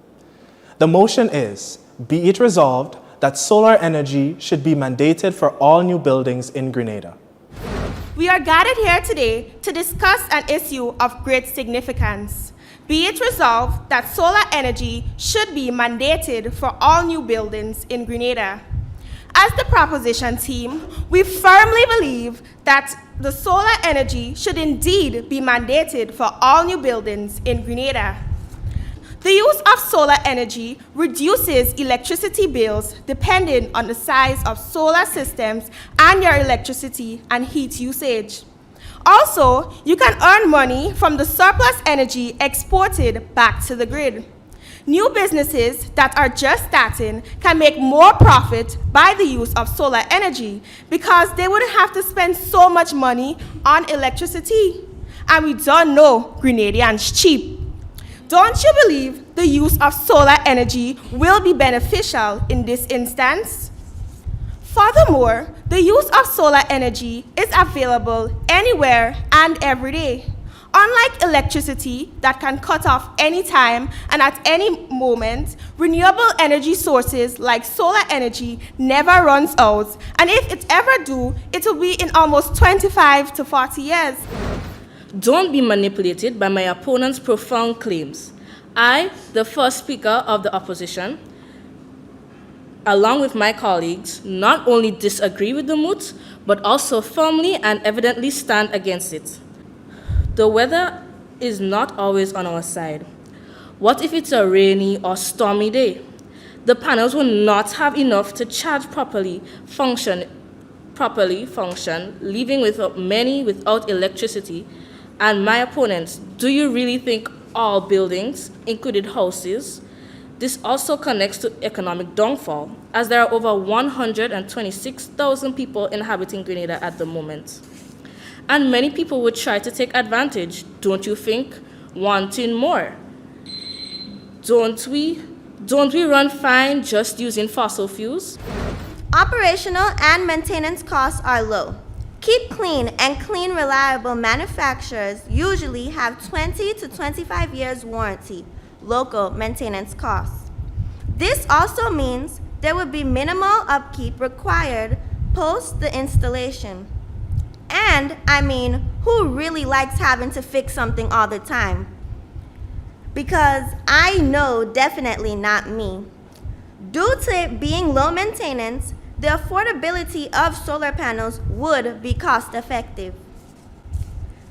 The motion is, be it resolved, that solar energy should be mandated for all new buildings in Grenada. We are gathered here today to discuss an issue of great significance. Be it resolved that solar energy should be mandated for all new buildings in Grenada. As the proposition team, we firmly believe that the solar energy should indeed be mandated for all new buildings in Grenada. The use of solar energy reduces electricity bills depending on the size of solar systems and your electricity and heat usage. Also, you can earn money from the surplus energy exported back to the grid. New businesses that are just starting can make more profit by the use of solar energy because they wouldn't have to spend so much money on electricity. And we don't know Grenadians cheap. Don't you believe the use of solar energy will be beneficial in this instance? Furthermore, the use of solar energy is available anywhere and every day. Unlike electricity that can cut off anytime and at any moment, renewable energy sources like solar energy never runs out, and if it ever do, it will be in almost 25 to 40 years. Don't be manipulated by my opponent's profound claims. I, the first speaker of the opposition, along with my colleagues, not only disagree with the moot, but also firmly and evidently stand against it. The weather is not always on our side. What if it's a rainy or stormy day? The panels will not have enough to charge properly function, leaving many without electricity. And my opponents, do you really think all buildings, including houses? This also connects to economic downfall, as there are over 126,000 people inhabiting Grenada at the moment. And many people would try to take advantage, don't you think, wanting more? Don't we run fine just using fossil fuels? Operational and maintenance costs are low. Keep Clean and Clean Reliable manufacturers usually have 20 to 25 years warranty, local maintenance costs. This also means there will be minimal upkeep required post the installation. And, I mean, who really likes having to fix something all the time? Because I know definitely not me. Due to it being low maintenance, the affordability of solar panels would be cost effective.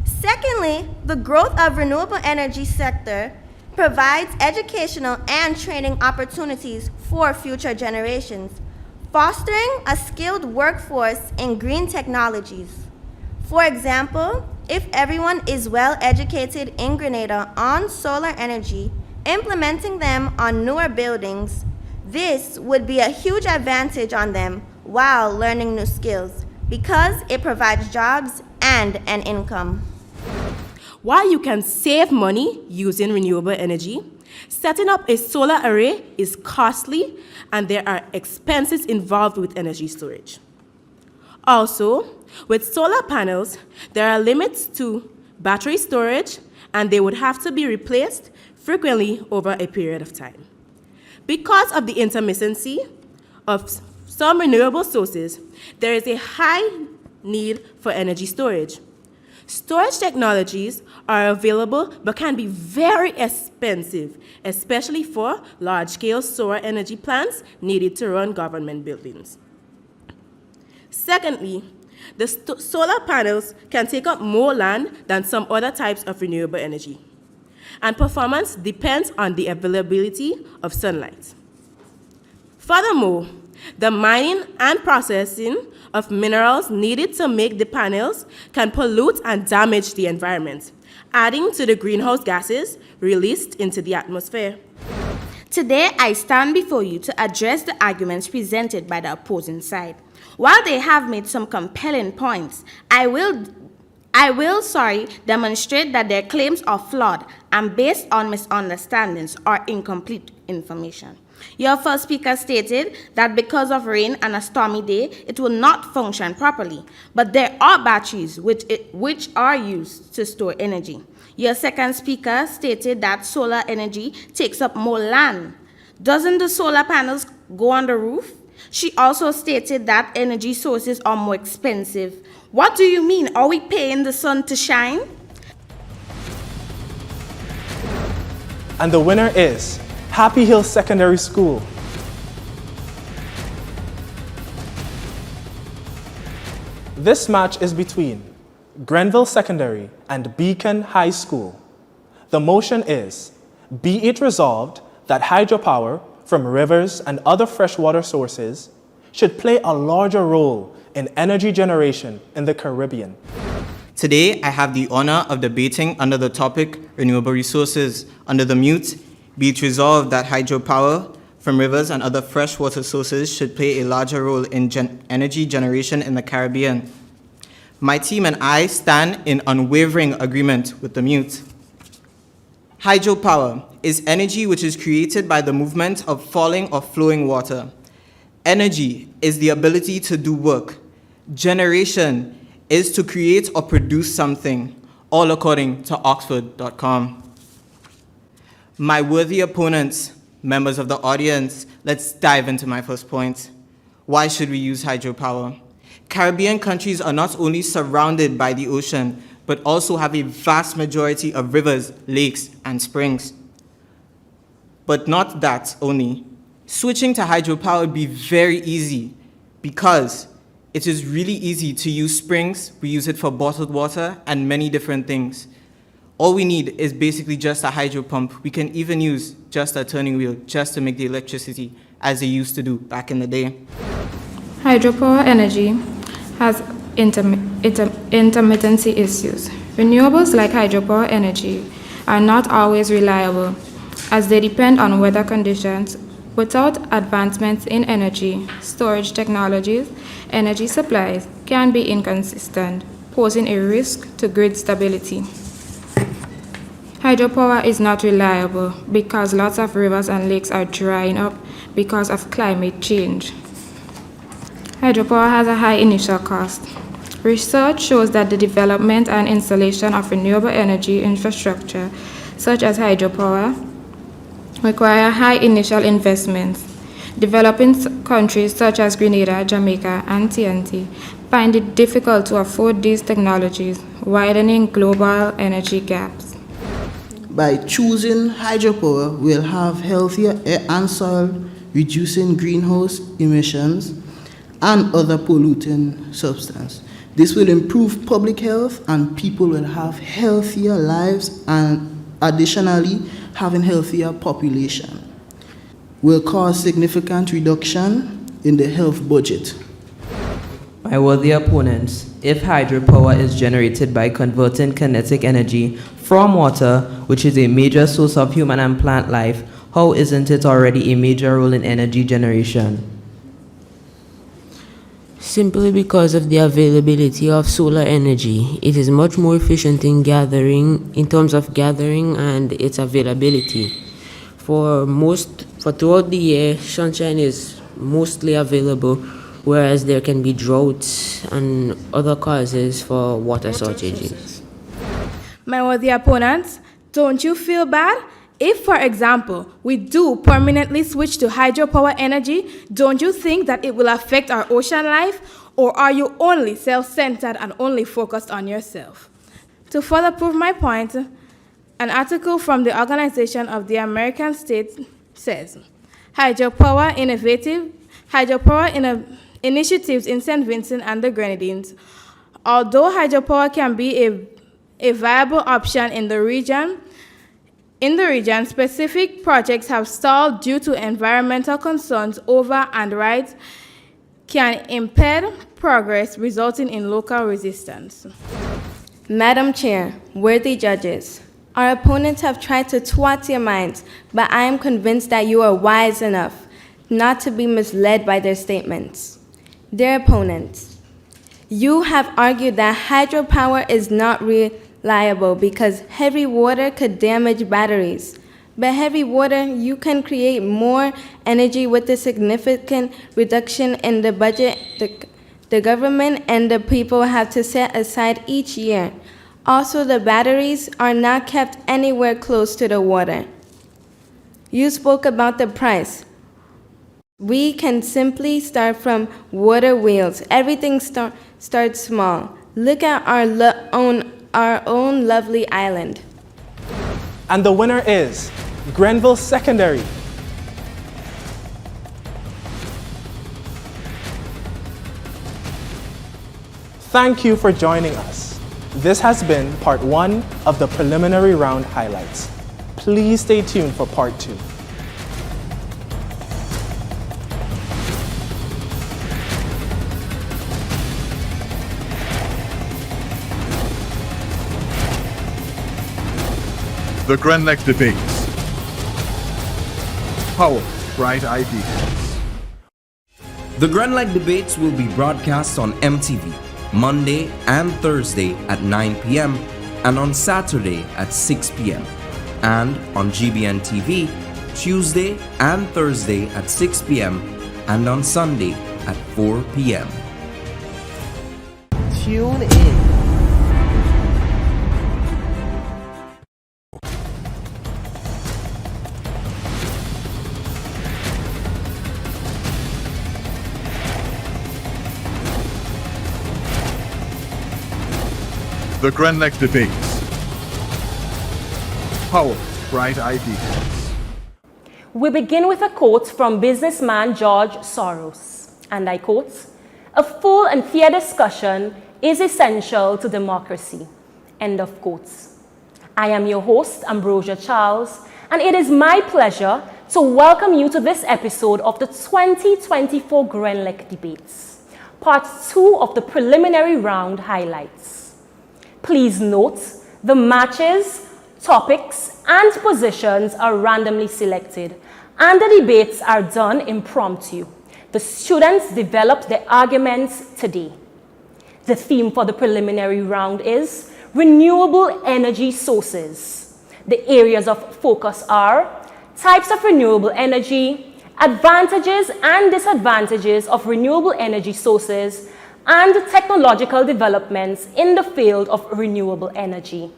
Secondly, the growth of renewable energy sector provides educational and training opportunities for future generations, fostering a skilled workforce in green technologies. For example, if everyone is well educated in Grenada on solar energy, implementing them on newer buildings, this would be a huge advantage on them while learning new skills because it provides jobs and an income. While you can save money using renewable energy, setting up a solar array is costly and there are expenses involved with energy storage. Also, with solar panels, there are limits to battery storage and they would have to be replaced frequently over a period of time. Because of the intermittency of some renewable sources, there is a high need for energy storage. Storage technologies are available but can be very expensive, especially for large-scale solar energy plants needed to run government buildings. Secondly, the solar panels can take up more land than some other types of renewable energy, and performance depends on the availability of sunlight. Furthermore, the mining and processing of minerals needed to make the panels can pollute and damage the environment, adding to the greenhouse gases released into the atmosphere. Today, I stand before you to address the arguments presented by the opposing side. While they have made some compelling points, I will demonstrate that their claims are flawed and based on misunderstandings or incomplete information. Your first speaker stated that because of rain and a stormy day, it will not function properly, but there are batteries which are used to store energy. Your second speaker stated that solar energy takes up more land. Doesn't the solar panels go on the roof? She also stated that energy sources are more expensive. What do you mean? Are we paying the sun to shine? And the winner is Happy Hill Secondary School. This match is between Grenville Secondary and Beacon High School. The motion is, be it resolved that hydropower from rivers and other freshwater sources should play a larger role in energy generation in the Caribbean. Today, I have the honor of debating under the topic renewable resources. Under the mute, be it resolved that hydropower from rivers and other freshwater sources should play a larger role in energy generation in the Caribbean. My team and I stand in unwavering agreement with the mute. Hydropower is energy which is created by the movement of falling or flowing water. Energy is the ability to do work. Generation is to create or produce something, all according to Oxford.com. My worthy opponents, members of the audience, let's dive into my first point. Why should we use hydropower? Caribbean countries are not only surrounded by the ocean, but also have a vast majority of rivers, lakes, and springs. But not that only. Switching to hydropower would be very easy because it is really easy to use springs. We use it for bottled water and many different things. All we need is basically just a hydro pump. We can even use just a turning wheel just to make the electricity as they used to do back in the day. Hydropower energy has intermittency issues. Renewables like hydropower energy are not always reliable as they depend on weather conditions. Without advancements in energy storage technologies, energy supplies can be inconsistent, posing a risk to grid stability. Hydropower is not reliable because lots of rivers and lakes are drying up because of climate change. Hydropower has a high initial cost. Research shows that the development and installation of renewable energy infrastructure, such as hydropower, require high initial investments. Developing countries such as Grenada, Jamaica, and TNT find it difficult to afford these technologies, widening global energy gaps. By choosing hydropower, we'll have healthier air and soil, reducing greenhouse emissions and other polluting substances. This will improve public health and people will have healthier lives and additionally having healthier population. Will cause significant reduction in the health budget. My worthy opponents, if hydropower is generated by converting kinetic energy from water, which is a major source of human and plant life, how isn't it already a major role in energy generation? Simply because of the availability of solar energy. It is much more efficient in terms of gathering and its availability. For throughout the year, sunshine is mostly available, whereas there can be droughts and other causes for water shortages. My worthy opponents, don't you feel bad? If, for example, we do permanently switch to hydropower energy, don't you think that it will affect our ocean life? Or are you only self-centered and only focused on yourself? To further prove my point, an article from the Organization of the American States says, hydropower initiatives in St. Vincent and the Grenadines. Although hydropower can be a viable option in the region, specific projects have stalled due to environmental concerns over and rights can impede progress, resulting in local resistance. Madam Chair, worthy judges, our opponents have tried to twat your minds, but I am convinced that you are wise enough not to be misled by their statements. Dear opponents, you have argued that hydropower is not reliable because heavy water could damage batteries. But heavy water, you can create more energy with a significant reduction in the budget the government and the people have to set aside each year. Also, the batteries are not kept anywhere close to the water. You spoke about the price. We can simply start from water wheels. Everything starts small. Look at our own lovely island. And the winner is Grenville Secondary. Thank you for joining us. This has been part 1 of the preliminary round highlights. Please stay tuned for part 2. The Grenlec Debates. Power, bright ideas. The Grenlec Debates will be broadcast on MTV Monday and Thursday at 9 p.m. and on Saturday at 6 p.m. and on GBN TV Tuesday and Thursday at 6 p.m. and on Sunday at 4 p.m. Tune in. The Grenlec Debates. Power, bright ideas. We begin with a quote from businessman George Soros, and I quote, "A full and fair discussion is essential to democracy." End of quotes. I am your host, Ambrosia Charles, and it is my pleasure to welcome you to this episode of the 2024 Grenlec Debates, part 2 of the preliminary round highlights. Please note, the matches, topics, and positions are randomly selected, and the debates are done impromptu. The students developed their arguments today. The theme for the preliminary round is renewable energy sources. The areas of focus are types of renewable energy, advantages and disadvantages of renewable energy sources, and technological developments in the field of renewable energy.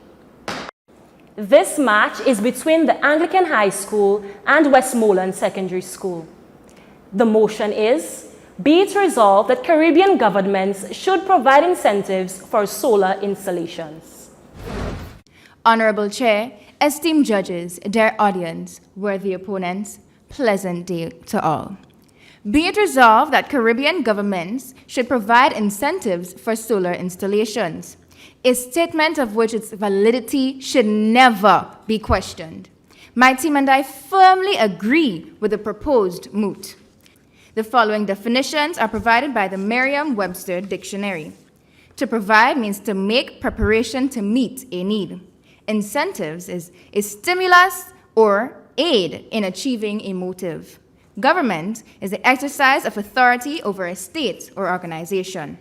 This match is between the Anglican High School and Westmoreland Secondary School. The motion is, be it resolved that Caribbean governments should provide incentives for solar installations. Honorable Chair, esteemed judges, dear audience, worthy opponents, pleasant day to all. Be it resolved that Caribbean governments should provide incentives for solar installations, a statement of which its validity should never be questioned. My team and I firmly agree with the proposed moot. The following definitions are provided by the Merriam-Webster Dictionary. To provide means to make preparation to meet a need. Incentives is a stimulus or aid in achieving a motive. Government is the exercise of authority over a state or organization.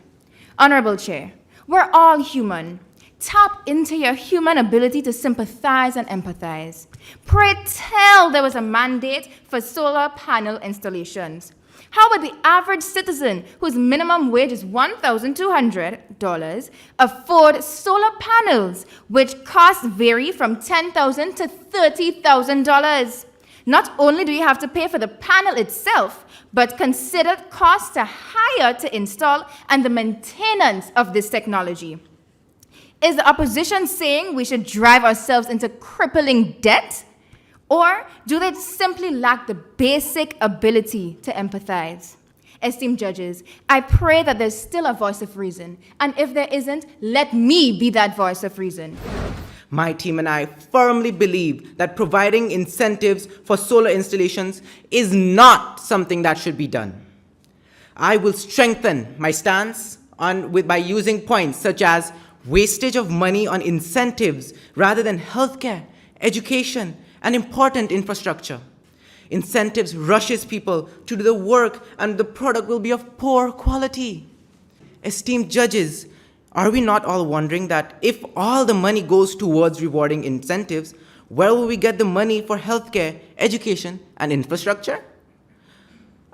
Honorable Chair, we're all human. Tap into your human ability to sympathize and empathize. Pray tell there was a mandate for solar panel installations. How would the average citizen whose minimum wage is $1,200 afford solar panels, which costs vary from $10,000 to $30,000? Not only do you have to pay for the panel itself, but consider costs to hire to install and the maintenance of this technology. Is the opposition saying we should drive ourselves into crippling debt? Or do they simply lack the basic ability to empathize? Esteemed judges, I pray that there's still a voice of reason. And if there isn't, let me be that voice of reason. My team and I firmly believe that providing incentives for solar installations is not something that should be done. I will strengthen my stance by using points such as wastage of money on incentives rather than healthcare, education, and important infrastructure. Incentives rushes people to do the work and the product will be of poor quality. Esteemed judges, are we not all wondering that if all the money goes towards rewarding incentives, where will we get the money for healthcare, education, and infrastructure?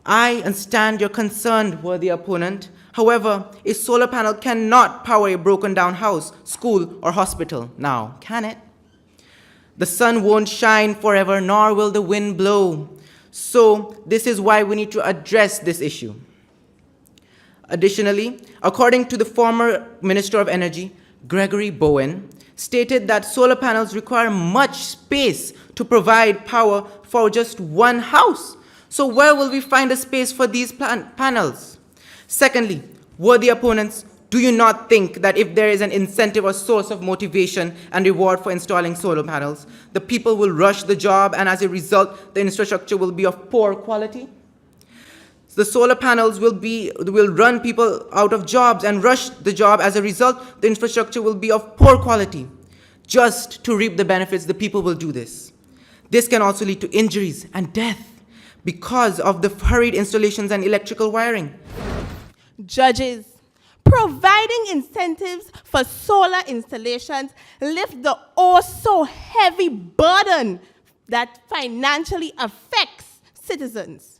I understand your concern, worthy opponent. However, a solar panel cannot power a broken down house, school, or hospital now, can it? The sun won't shine forever, nor will the wind blow. So this is why we need to address this issue. Additionally, according to the former Minister of Energy, Gregory Bowen, stated that solar panels require much space to provide power for just one house. So where will we find a space for these panels? Secondly, worthy opponents, do you not think that if there is an incentive or source of motivation and reward for installing solar panels, the people will rush the job and as a result, the infrastructure will be of poor quality? The solar panels will run people out of jobs and rush the job. As a result, the infrastructure will be of poor quality. Just to reap the benefits, the people will do this. This can also lead to injuries and death because of the hurried installations and electrical wiring. Judges, providing incentives for solar installations lift the oh-so-heavy burden that financially affects citizens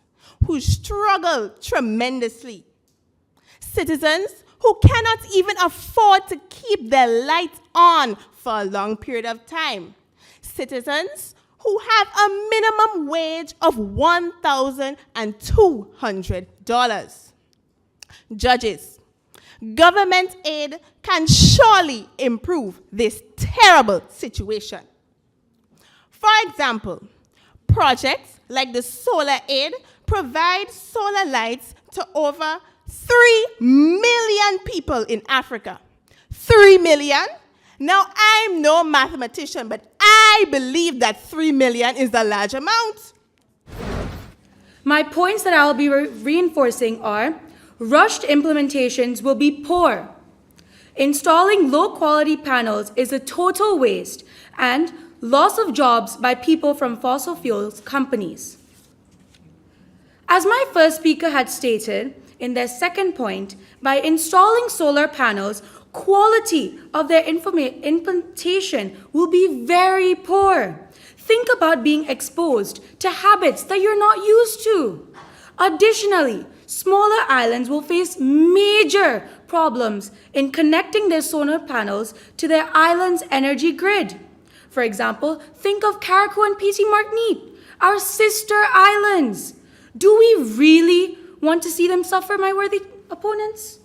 who struggle tremendously. Citizens who cannot even afford to keep their lights on for a long period of time. Citizens who have a minimum wage of $1,200. Judges, government aid can surely improve this terrible situation. For example, projects like the solar aid provide solar lights to over 3 million people in Africa. 3 million? Now, I'm no mathematician, but I believe that 3 million is a large amount. My points that I'll be reinforcing are: rushed implementations will be poor. Installing low-quality panels is a total waste, and loss of jobs by people from fossil fuels companies. As my first speaker had stated in their second point, by installing solar panels, quality of their implementation will be very poor. Think about being exposed to habits that you're not used to. Additionally, smaller islands will face major problems in connecting their solar panels to their island's energy grid. For example, think of Carriacou and Petite Martinique, our sister islands. Do we really want to see them suffer, my worthy opponents?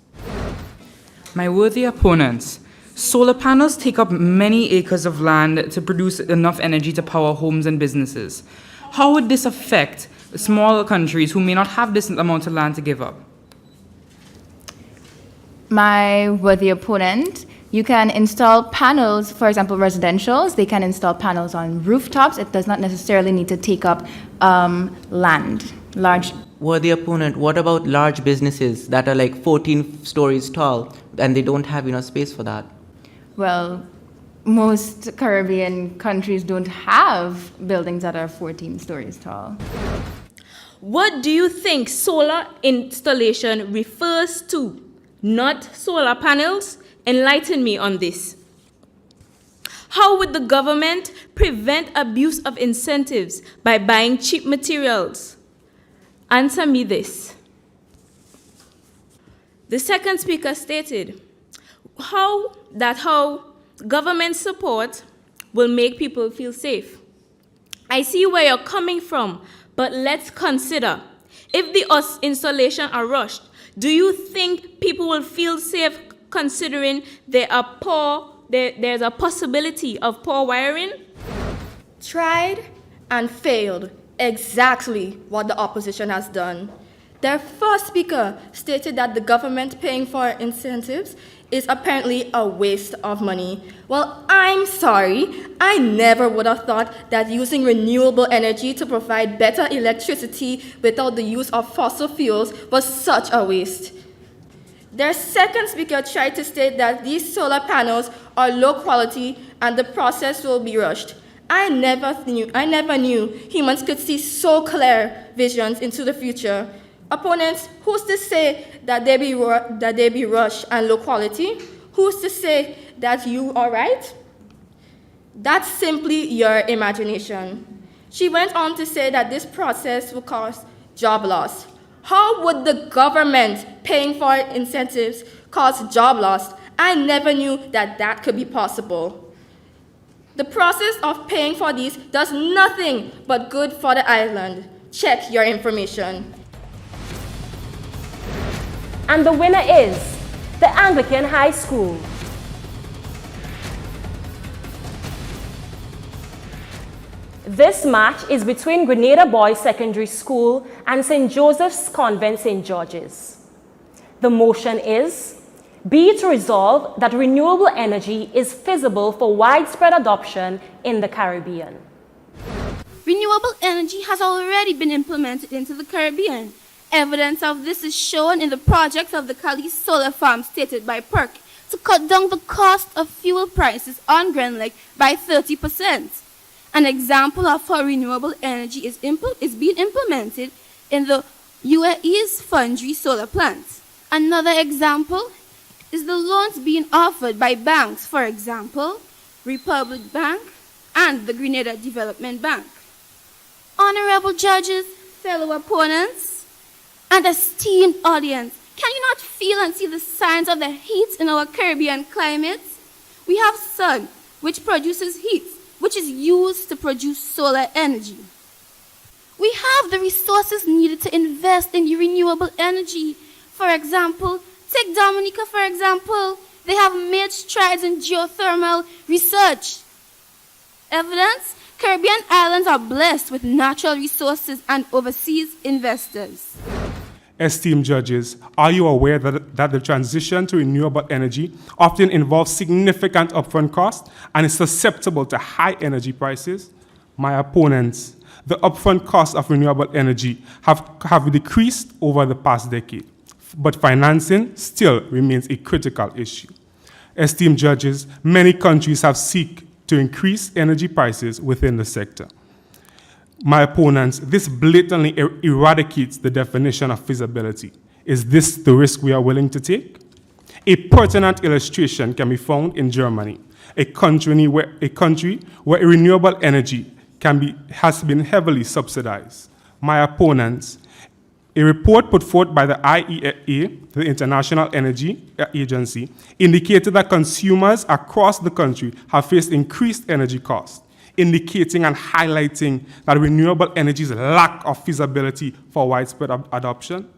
My worthy opponents, solar panels take up many acres of land to produce enough energy to power homes and businesses. How would this affect smaller countries who may not have this amount of land to give up? My worthy opponent, you can install panels, for example, residentials. They can install panels on rooftops. It does not necessarily need to take up land, large. Worthy opponent, what about large businesses that are like 14 stories tall and they don't have enough space for that? Well, most Caribbean countries don't have buildings that are 14 stories tall. What do you think solar installation refers to? Not solar panels? Enlighten me on this. How would the government prevent abuse of incentives by buying cheap materials? Answer me this. The second speaker stated how government support will make people feel safe. I see where you're coming from, but let's consider, if the installation are rushed, do you think people will feel safe considering there are poor there's a possibility of poor wiring? Tried and failed. Exactly what the opposition has done. Their first speaker stated that the government paying for incentives is apparently a waste of money. Well, I'm sorry. I never would have thought that using renewable energy to provide better electricity without the use of fossil fuels was such a waste. Their second speaker tried to state that these solar panels are low quality and the process will be rushed. I never knew humans could see so clear visions into the future. Opponents, who's to say that they be rushed and low quality? Who's to say that you are right? That's simply your imagination. She went on to say that this process will cause job loss. How would the government paying for incentives cause job loss? I never knew that that could be possible. The process of paying for these does nothing but good for the island. Check your information. And the winner is the Anglican High School. This match is between Grenada Boys Secondary School and St. Joseph's Convent St. George's. The motion is, be it resolved that renewable energy is feasible for widespread adoption in the Caribbean. Renewable energy has already been implemented into the Caribbean. Evidence of this is shown in the projects of the Cali solar farm stated by PERC to cut down the cost of fuel prices on Grand Lake by 30%. An example of how renewable energy is being implemented in the UAE's Fundry solar plant. Another example is the loans being offered by banks, for example, Republic Bank and the Grenada Development Bank. Honorable judges, fellow opponents, and esteemed audience, can you not feel and see the signs of the heat in our Caribbean climate? We have sun, which produces heat, which is used to produce solar energy. We have the resources needed to invest in renewable energy. For example, take Dominica, for example. They have made strides in geothermal research. Evidence, Caribbean islands are blessed with natural resources and overseas investors. Esteemed judges, are you aware that the transition to renewable energy often involves significant upfront costs and is susceptible to high energy prices? My opponents, the upfront costs of renewable energy have decreased over the past decade, but financing still remains a critical issue. Esteemed judges, many countries have sought to increase energy prices within the sector. My opponents, this blatantly eradicates the definition of feasibility. Is this the risk we are willing to take? A pertinent illustration can be found in Germany, a country where renewable energy has been heavily subsidized. My opponents, a report put forth by the IEA, the International Energy Agency, indicated that consumers across the country have faced increased energy costs, indicating and highlighting that renewable energy's lack of feasibility for widespread adoption.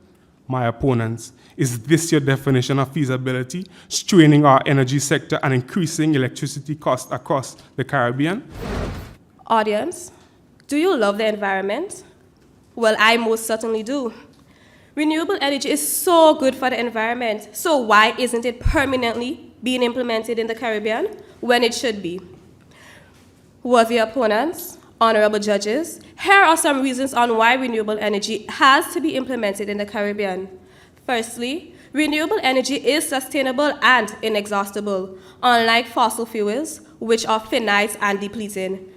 My opponents, is this your definition of feasibility, straining our energy sector and increasing electricity costs across the Caribbean? Audience, do you love the environment? Well, I most certainly do. Renewable energy is so good for the environment, so why isn't it permanently being implemented in the Caribbean when it should be? Worthy opponents, honorable judges, here are some reasons on why renewable energy has to be implemented in the Caribbean. Firstly, renewable energy is sustainable and inexhaustible, unlike fossil fuels, which are finite and depleting.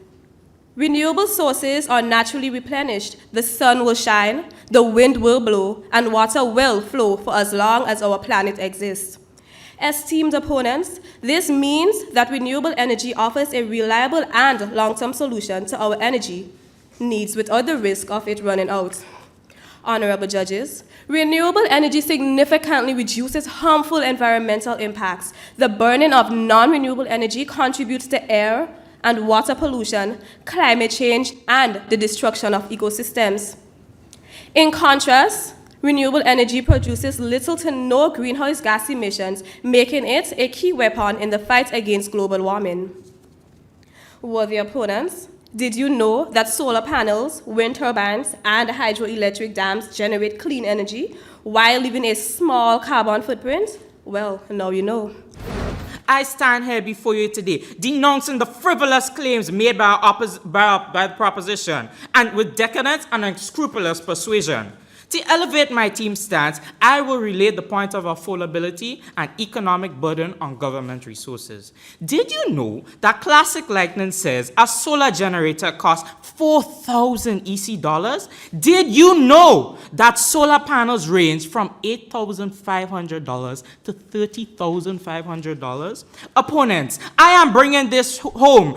Renewable sources are naturally replenished. The sun will shine, the wind will blow, and water will flow for as long as our planet exists. Esteemed opponents, this means that renewable energy offers a reliable and long-term solution to our energy needs without the risk of it running out. Honorable judges, renewable energy significantly reduces harmful environmental impacts. The burning of non-renewable energy contributes to air and water pollution, climate change, and the destruction of ecosystems. In contrast, Renewable energy produces little to no greenhouse gas emissions, making it a key weapon in the fight against global warming. Worthy opponents, did you know that solar panels, wind turbines, and hydroelectric dams generate clean energy while leaving a small carbon footprint? Well, now you know. I stand here before you today denouncing the frivolous claims made by the proposition and with decadent and unscrupulous persuasion. To elevate my team's stance, I will relate the point of affordability and economic burden on government resources. Did you know that Classic Lightning says a solar generator costs 4,000 EC dollars? Did you know that solar panels range from $8,500 to $30,500? Opponents, I am bringing this home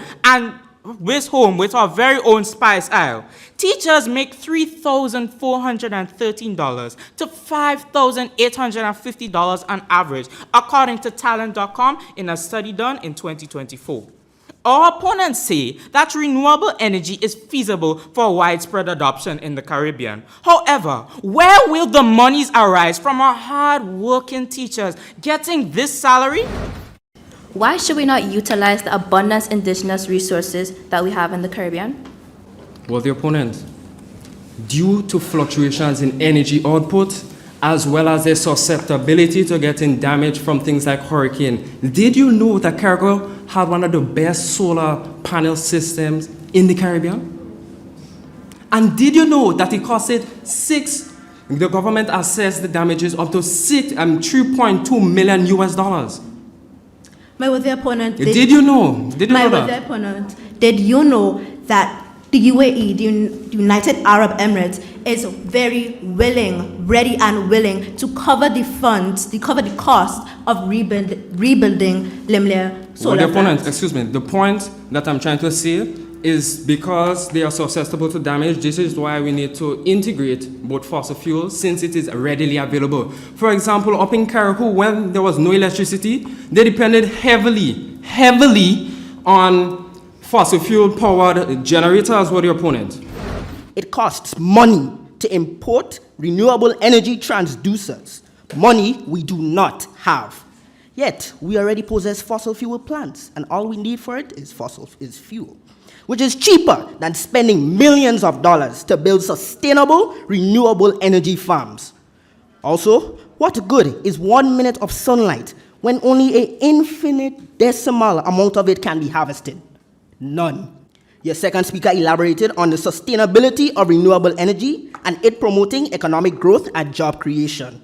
with our very own Spice Isle. Teachers make $3,413 to $5,850 on average, according to Talent.com in a study done in 2024. Our opponents say that renewable energy is feasible for widespread adoption in the Caribbean. However, where will the monies arise from our hard-working teachers getting this salary? Why should we not utilize the abundant indigenous resources that we have in the Caribbean? Well, the opponent, due to fluctuations in energy output, as well as their susceptibility to getting damage from things like hurricane, did you know that Carriacou had one of the best solar panel systems in the Caribbean? And did you know that it costed the government assessed the damages up to $3.2 million US dollars? My worthy opponent, did you know? Did you know that? My worthy opponent, did you know that the UAE, the United Arab Emirates, is very willing, ready and willing to cover the funds, to cover the cost of rebuilding Limlair solar Well, the opponent, plants? excuse me, the point that I'm trying to say is because they are susceptible to damage, this is why we need to integrate both fossil fuels since it is readily available. For example, up in Carriacou, when there was no electricity, they depended heavily on fossil fuel powered generators. What are your opponent? It costs money to import renewable energy transducers, money we do not have. Yet, we already possess fossil fuel plants, and all we need for it is fuel, which is cheaper than spending millions of dollars to build sustainable, renewable energy farms. Also, what good is 1 minute of sunlight when only an infinitesimal amount of it can be harvested? None. Your second speaker elaborated on the sustainability of renewable energy and it promoting economic growth and job creation.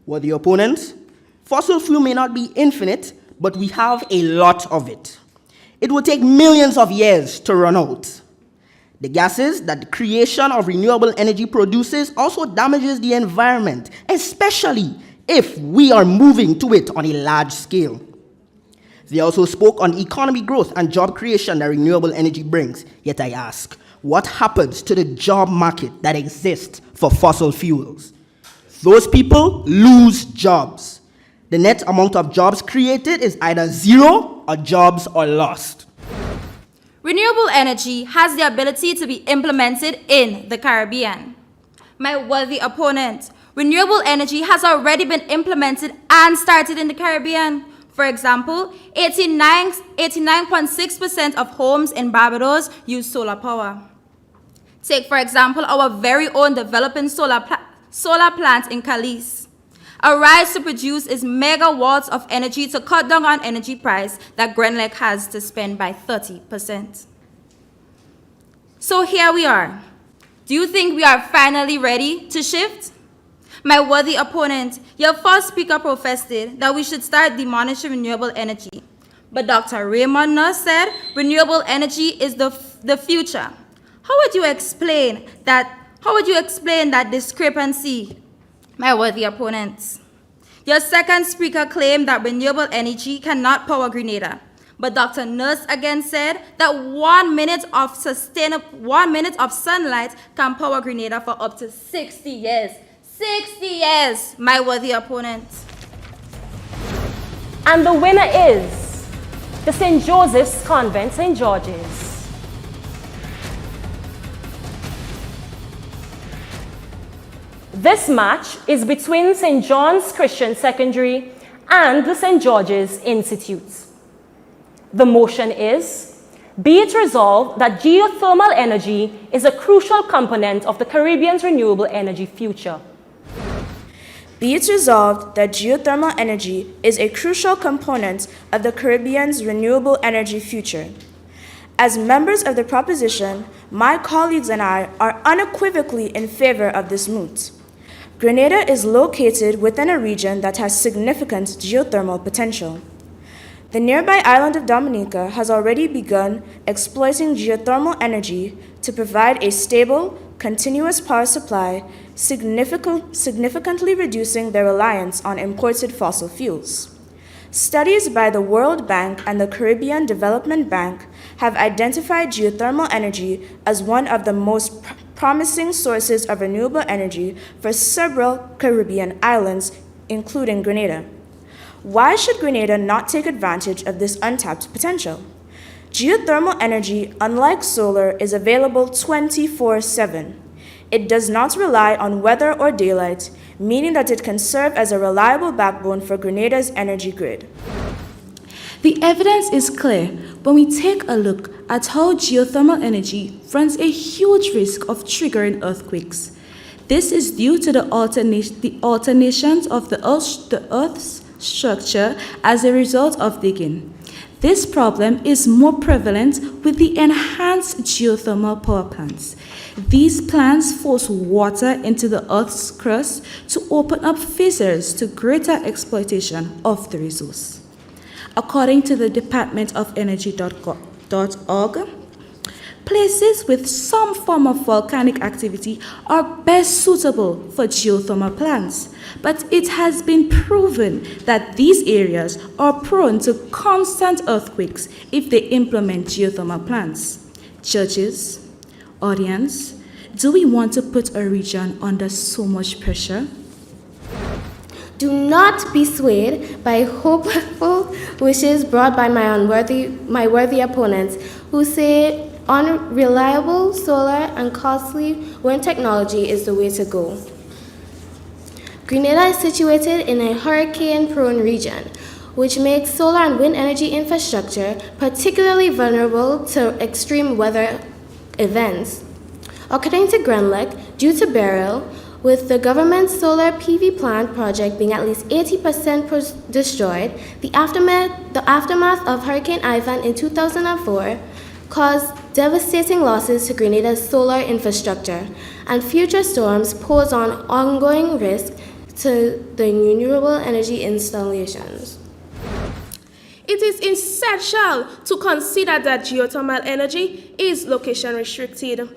Were the opponents? Fossil fuel may not be infinite, but we have a lot of it. It will take millions of years to run out. The gases that the creation of renewable energy produces also damages the environment, especially if we are moving to it on a large scale. They also spoke on economic growth and job creation that renewable energy brings. Yet I ask, what happens to the job market that exists for fossil fuels? Those people lose jobs. The net amount of jobs created is either zero or jobs are lost. Renewable energy has the ability to be implemented in the Caribbean. My worthy opponent, renewable energy has already been implemented and started in the Caribbean. For example, 89.6% of homes in Barbados use solar power. Take, for example, our very own developing solar plant in Calice. A rise to produce is megawatts of energy to cut down on energy price that Grenlec has to spend by 30%. So here we are. Do you think we are finally ready to shift? My worthy opponent, your first speaker professed that we should start demolishing renewable energy. But Dr. Raymond Nuss said renewable energy is the future. How would you explain that discrepancy, my worthy opponents? Your second speaker claimed that renewable energy cannot power Grenada. But Dr. Nuss again said that 1 minute of sunlight can power Grenada for up to 60 years. 60 years, my worthy opponent. And the winner is the St. Joseph's Convent, St. George's. This match is between St. John's Christian Secondary and the St. George's Institute. The motion is, be it resolved that geothermal energy is a crucial component of the Caribbean's renewable energy future. Be it resolved that geothermal energy is a crucial component of the Caribbean's renewable energy future. As members of the proposition, my colleagues and I are unequivocally in favor of this moot. Grenada is located within a region that has significant geothermal potential. The nearby island of Dominica has already begun exploiting geothermal energy to provide a stable, continuous power supply, significantly reducing their reliance on imported fossil fuels. Studies by the World Bank and the Caribbean Development Bank have identified geothermal energy as one of the most promising sources of renewable energy for several Caribbean islands, including Grenada. Why should Grenada not take advantage of this untapped potential? Geothermal energy, unlike solar, is available 24/7. It does not rely on weather or daylight, meaning that it can serve as a reliable backbone for Grenada's energy grid. The evidence is clear when we take a look at how geothermal energy runs a huge risk of triggering earthquakes. This is due to the alternations of the Earth's structure as a result of digging. This problem is more prevalent with the enhanced geothermal power plants. These plants force water into the Earth's crust to open up fissures to greater exploitation of the resource. According to the Department of Energy.org, places with some form of volcanic activity are best suitable for geothermal plants, but it has been proven that these areas are prone to constant earthquakes if they implement geothermal plants. Judges, audience, do we want to put a region under so much pressure? Do not be swayed by hopeful wishes brought by my worthy opponents who say unreliable solar and costly wind technology is the way to go. Grenada is situated in a hurricane-prone region, which makes solar and wind energy infrastructure particularly vulnerable to extreme weather events. According to GRENLEC, due to Beryl, with the government's solar PV plant project being at least 80% destroyed, the aftermath of Hurricane Ivan in 2004 caused devastating losses to Grenada's solar infrastructure, and future storms pose an ongoing risk to the renewable energy installations. It is essential to consider that geothermal energy is location restricted.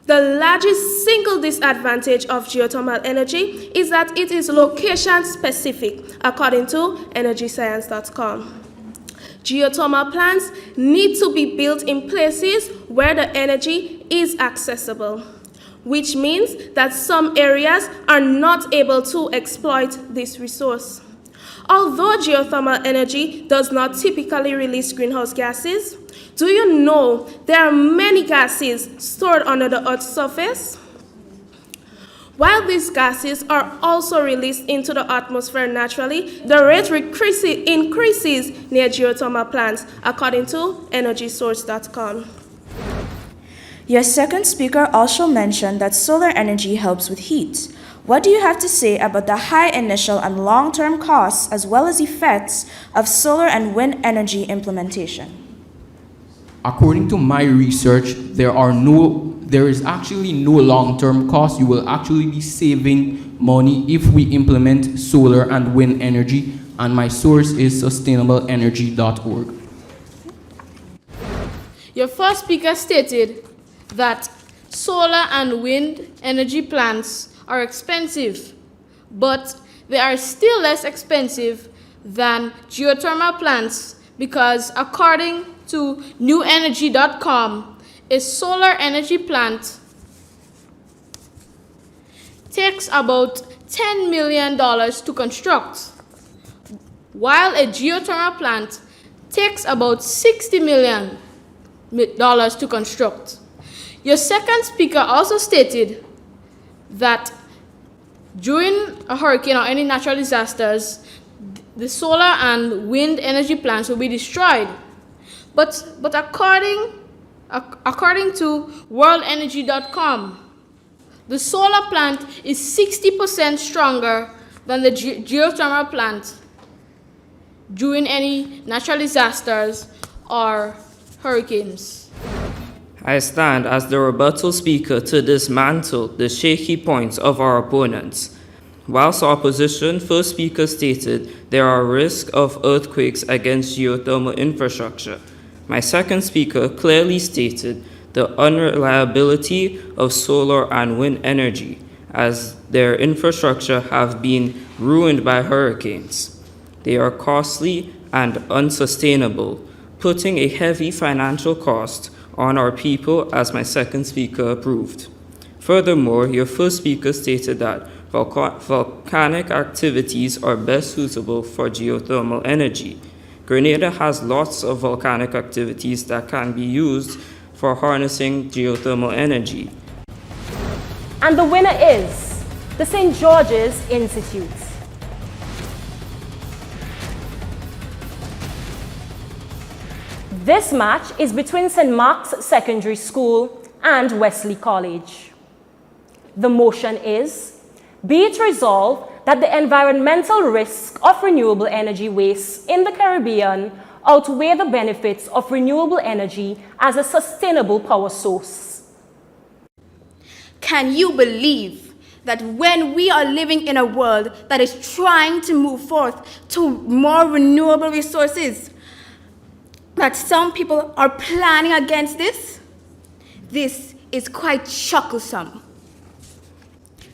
The largest single disadvantage of geothermal energy is that it is location specific, according to EnergyScience.com. Geothermal plants need to be built in places where the energy is accessible, which means that some areas are not able to exploit this resource. Although geothermal energy does not typically release greenhouse gases, do you know there are many gases stored under the Earth's surface? While these gases are also released into the atmosphere naturally, the rate increases near geothermal plants, according to EnergySource.com. Your second speaker also mentioned that solar energy helps with heat. What do you have to say about the high initial and long-term costs as well as effects of solar and wind energy implementation? According to my research, there is actually no long-term cost. You will actually be saving money if we implement solar and wind energy, and my source is sustainableenergy.org. Your first speaker stated that solar and wind energy plants are expensive, but they are still less expensive than geothermal plants because according to newenergy.com, a solar energy plant takes about $10 million to construct, while a geothermal plant takes about $60 million to construct. Your second speaker also stated that During a hurricane or any natural disasters, the solar and wind energy plants will be destroyed. But according to worldenergy.com, the solar plant is 60% stronger than the geothermal plant during any natural disasters or hurricanes. I stand as the rebuttal speaker to dismantle the shaky points of our opponents. Whilst our opposition first speaker stated there are risks of earthquakes against geothermal infrastructure, my second speaker clearly stated the unreliability of solar and wind energy, as their infrastructure have been ruined by hurricanes. They are costly and unsustainable, putting a heavy financial cost on our people, as my second speaker proved. Furthermore, your first speaker stated that volcanic activities are best suitable for geothermal energy. Grenada has lots of volcanic activities that can be used for harnessing geothermal energy. And the winner is the St. George's Institute. This match is between St. Mark's Secondary School and Wesley College. The motion is, be it resolved that the environmental risk of renewable energy waste in the Caribbean outweigh the benefits of renewable energy as a sustainable power source. Can you believe that when we are living in a world that is trying to move forth to more renewable resources, that some people are planning against this? This is quite troublesome.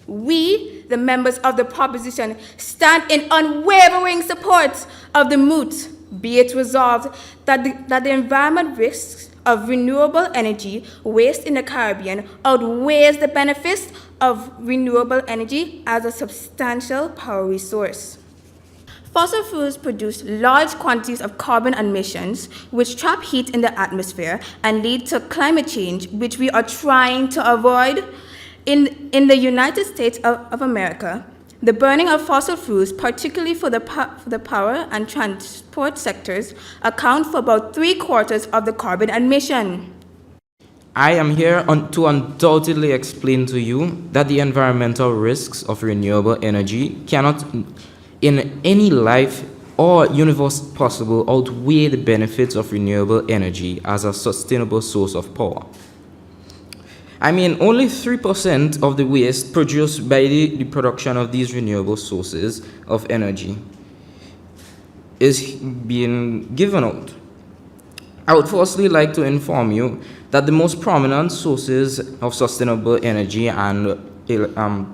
We, the members of the proposition, stand in unwavering support of the moot. Be it resolved that the environment risks of renewable energy waste in the Caribbean outweighs the benefits of renewable energy as a substantial power resource. Fossil fuels produce large quantities of carbon emissions, which trap heat in the atmosphere and lead to climate change, which we are trying to avoid. In the United States of America, the burning of fossil fuels, particularly for the power and transport sectors, account for about 3/4 of the carbon emission. I am here to undoubtedly explain to you that the environmental risks of renewable energy cannot, in any life or universe possible, outweigh the benefits of renewable energy as a sustainable source of power. I mean, only 3% of the waste produced by the production of these renewable sources of energy is being given out. I would firstly like to inform you that the most prominent sources of sustainable energy and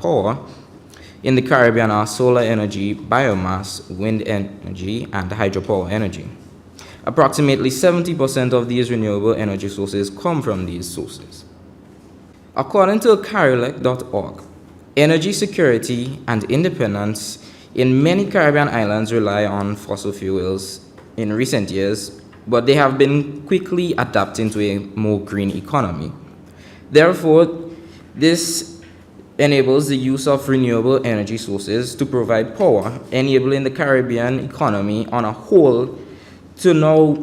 power in the Caribbean are solar energy, biomass, wind energy, and hydropower energy. Approximately 70% of these renewable energy sources come from these sources. According to Carilec.org, energy security and independence in many Caribbean islands rely on fossil fuels in recent years, but they have been quickly adapting to a more green economy. Therefore, this enables the use of renewable energy sources to provide power, enabling the Caribbean economy on a whole to now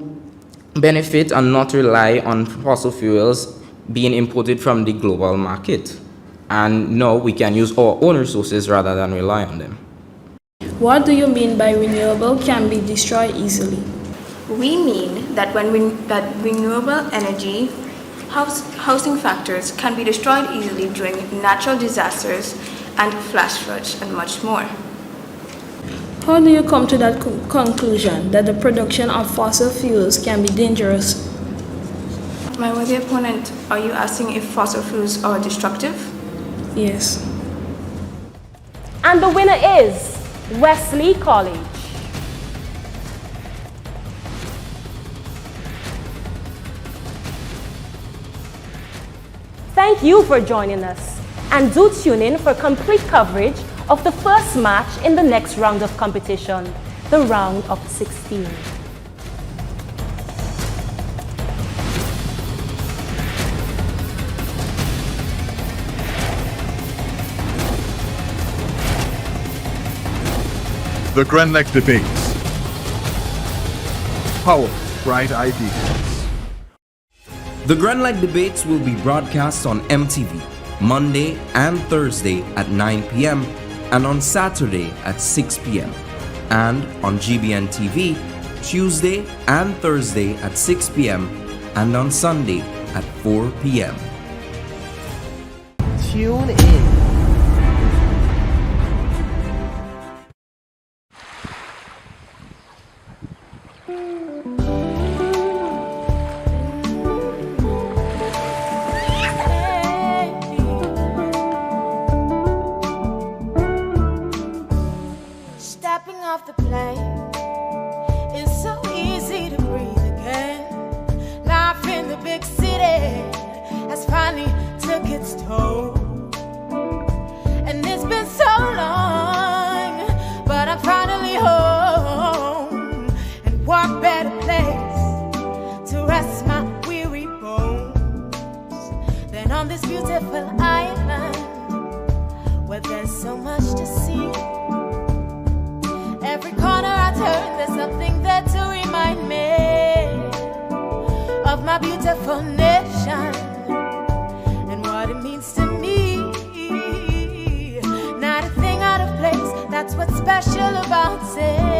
benefit and not rely on fossil fuels being imported from the global market. And now we can use our own resources rather than rely on them. What do you mean by renewable can be destroyed easily? We mean that that renewable energy housing factors can be destroyed easily during natural disasters and flash floods and much more. How do you come to that conclusion that the production of fossil fuels can be dangerous? My worthy opponent, are you asking if fossil fuels are destructive? Yes. And the winner is Wesley College. Thank you for joining us, and do tune in for complete coverage of the first match in the next round of competition, the round of 16. The Grenlec Debates. Power, bright ideas. The Grenlec Debates will be broadcast on MTV Monday and Thursday at 9 p.m. and on Saturday at 6 p.m. and on GBN TV Tuesday and Thursday at 6 p.m. and on Sunday at 4 p.m. Tune in. Stepping off the plane, it's so easy to breathe again. Life in the big city has finally took its toll. And it's been so long, but I'm finally home. And what better place to rest my weary bones than on this beautiful island where there's so much to see. Every corner I turn, there's something there to remind me of my beautiful nation and what it means to me. Not a thing out of place, that's what's special about it.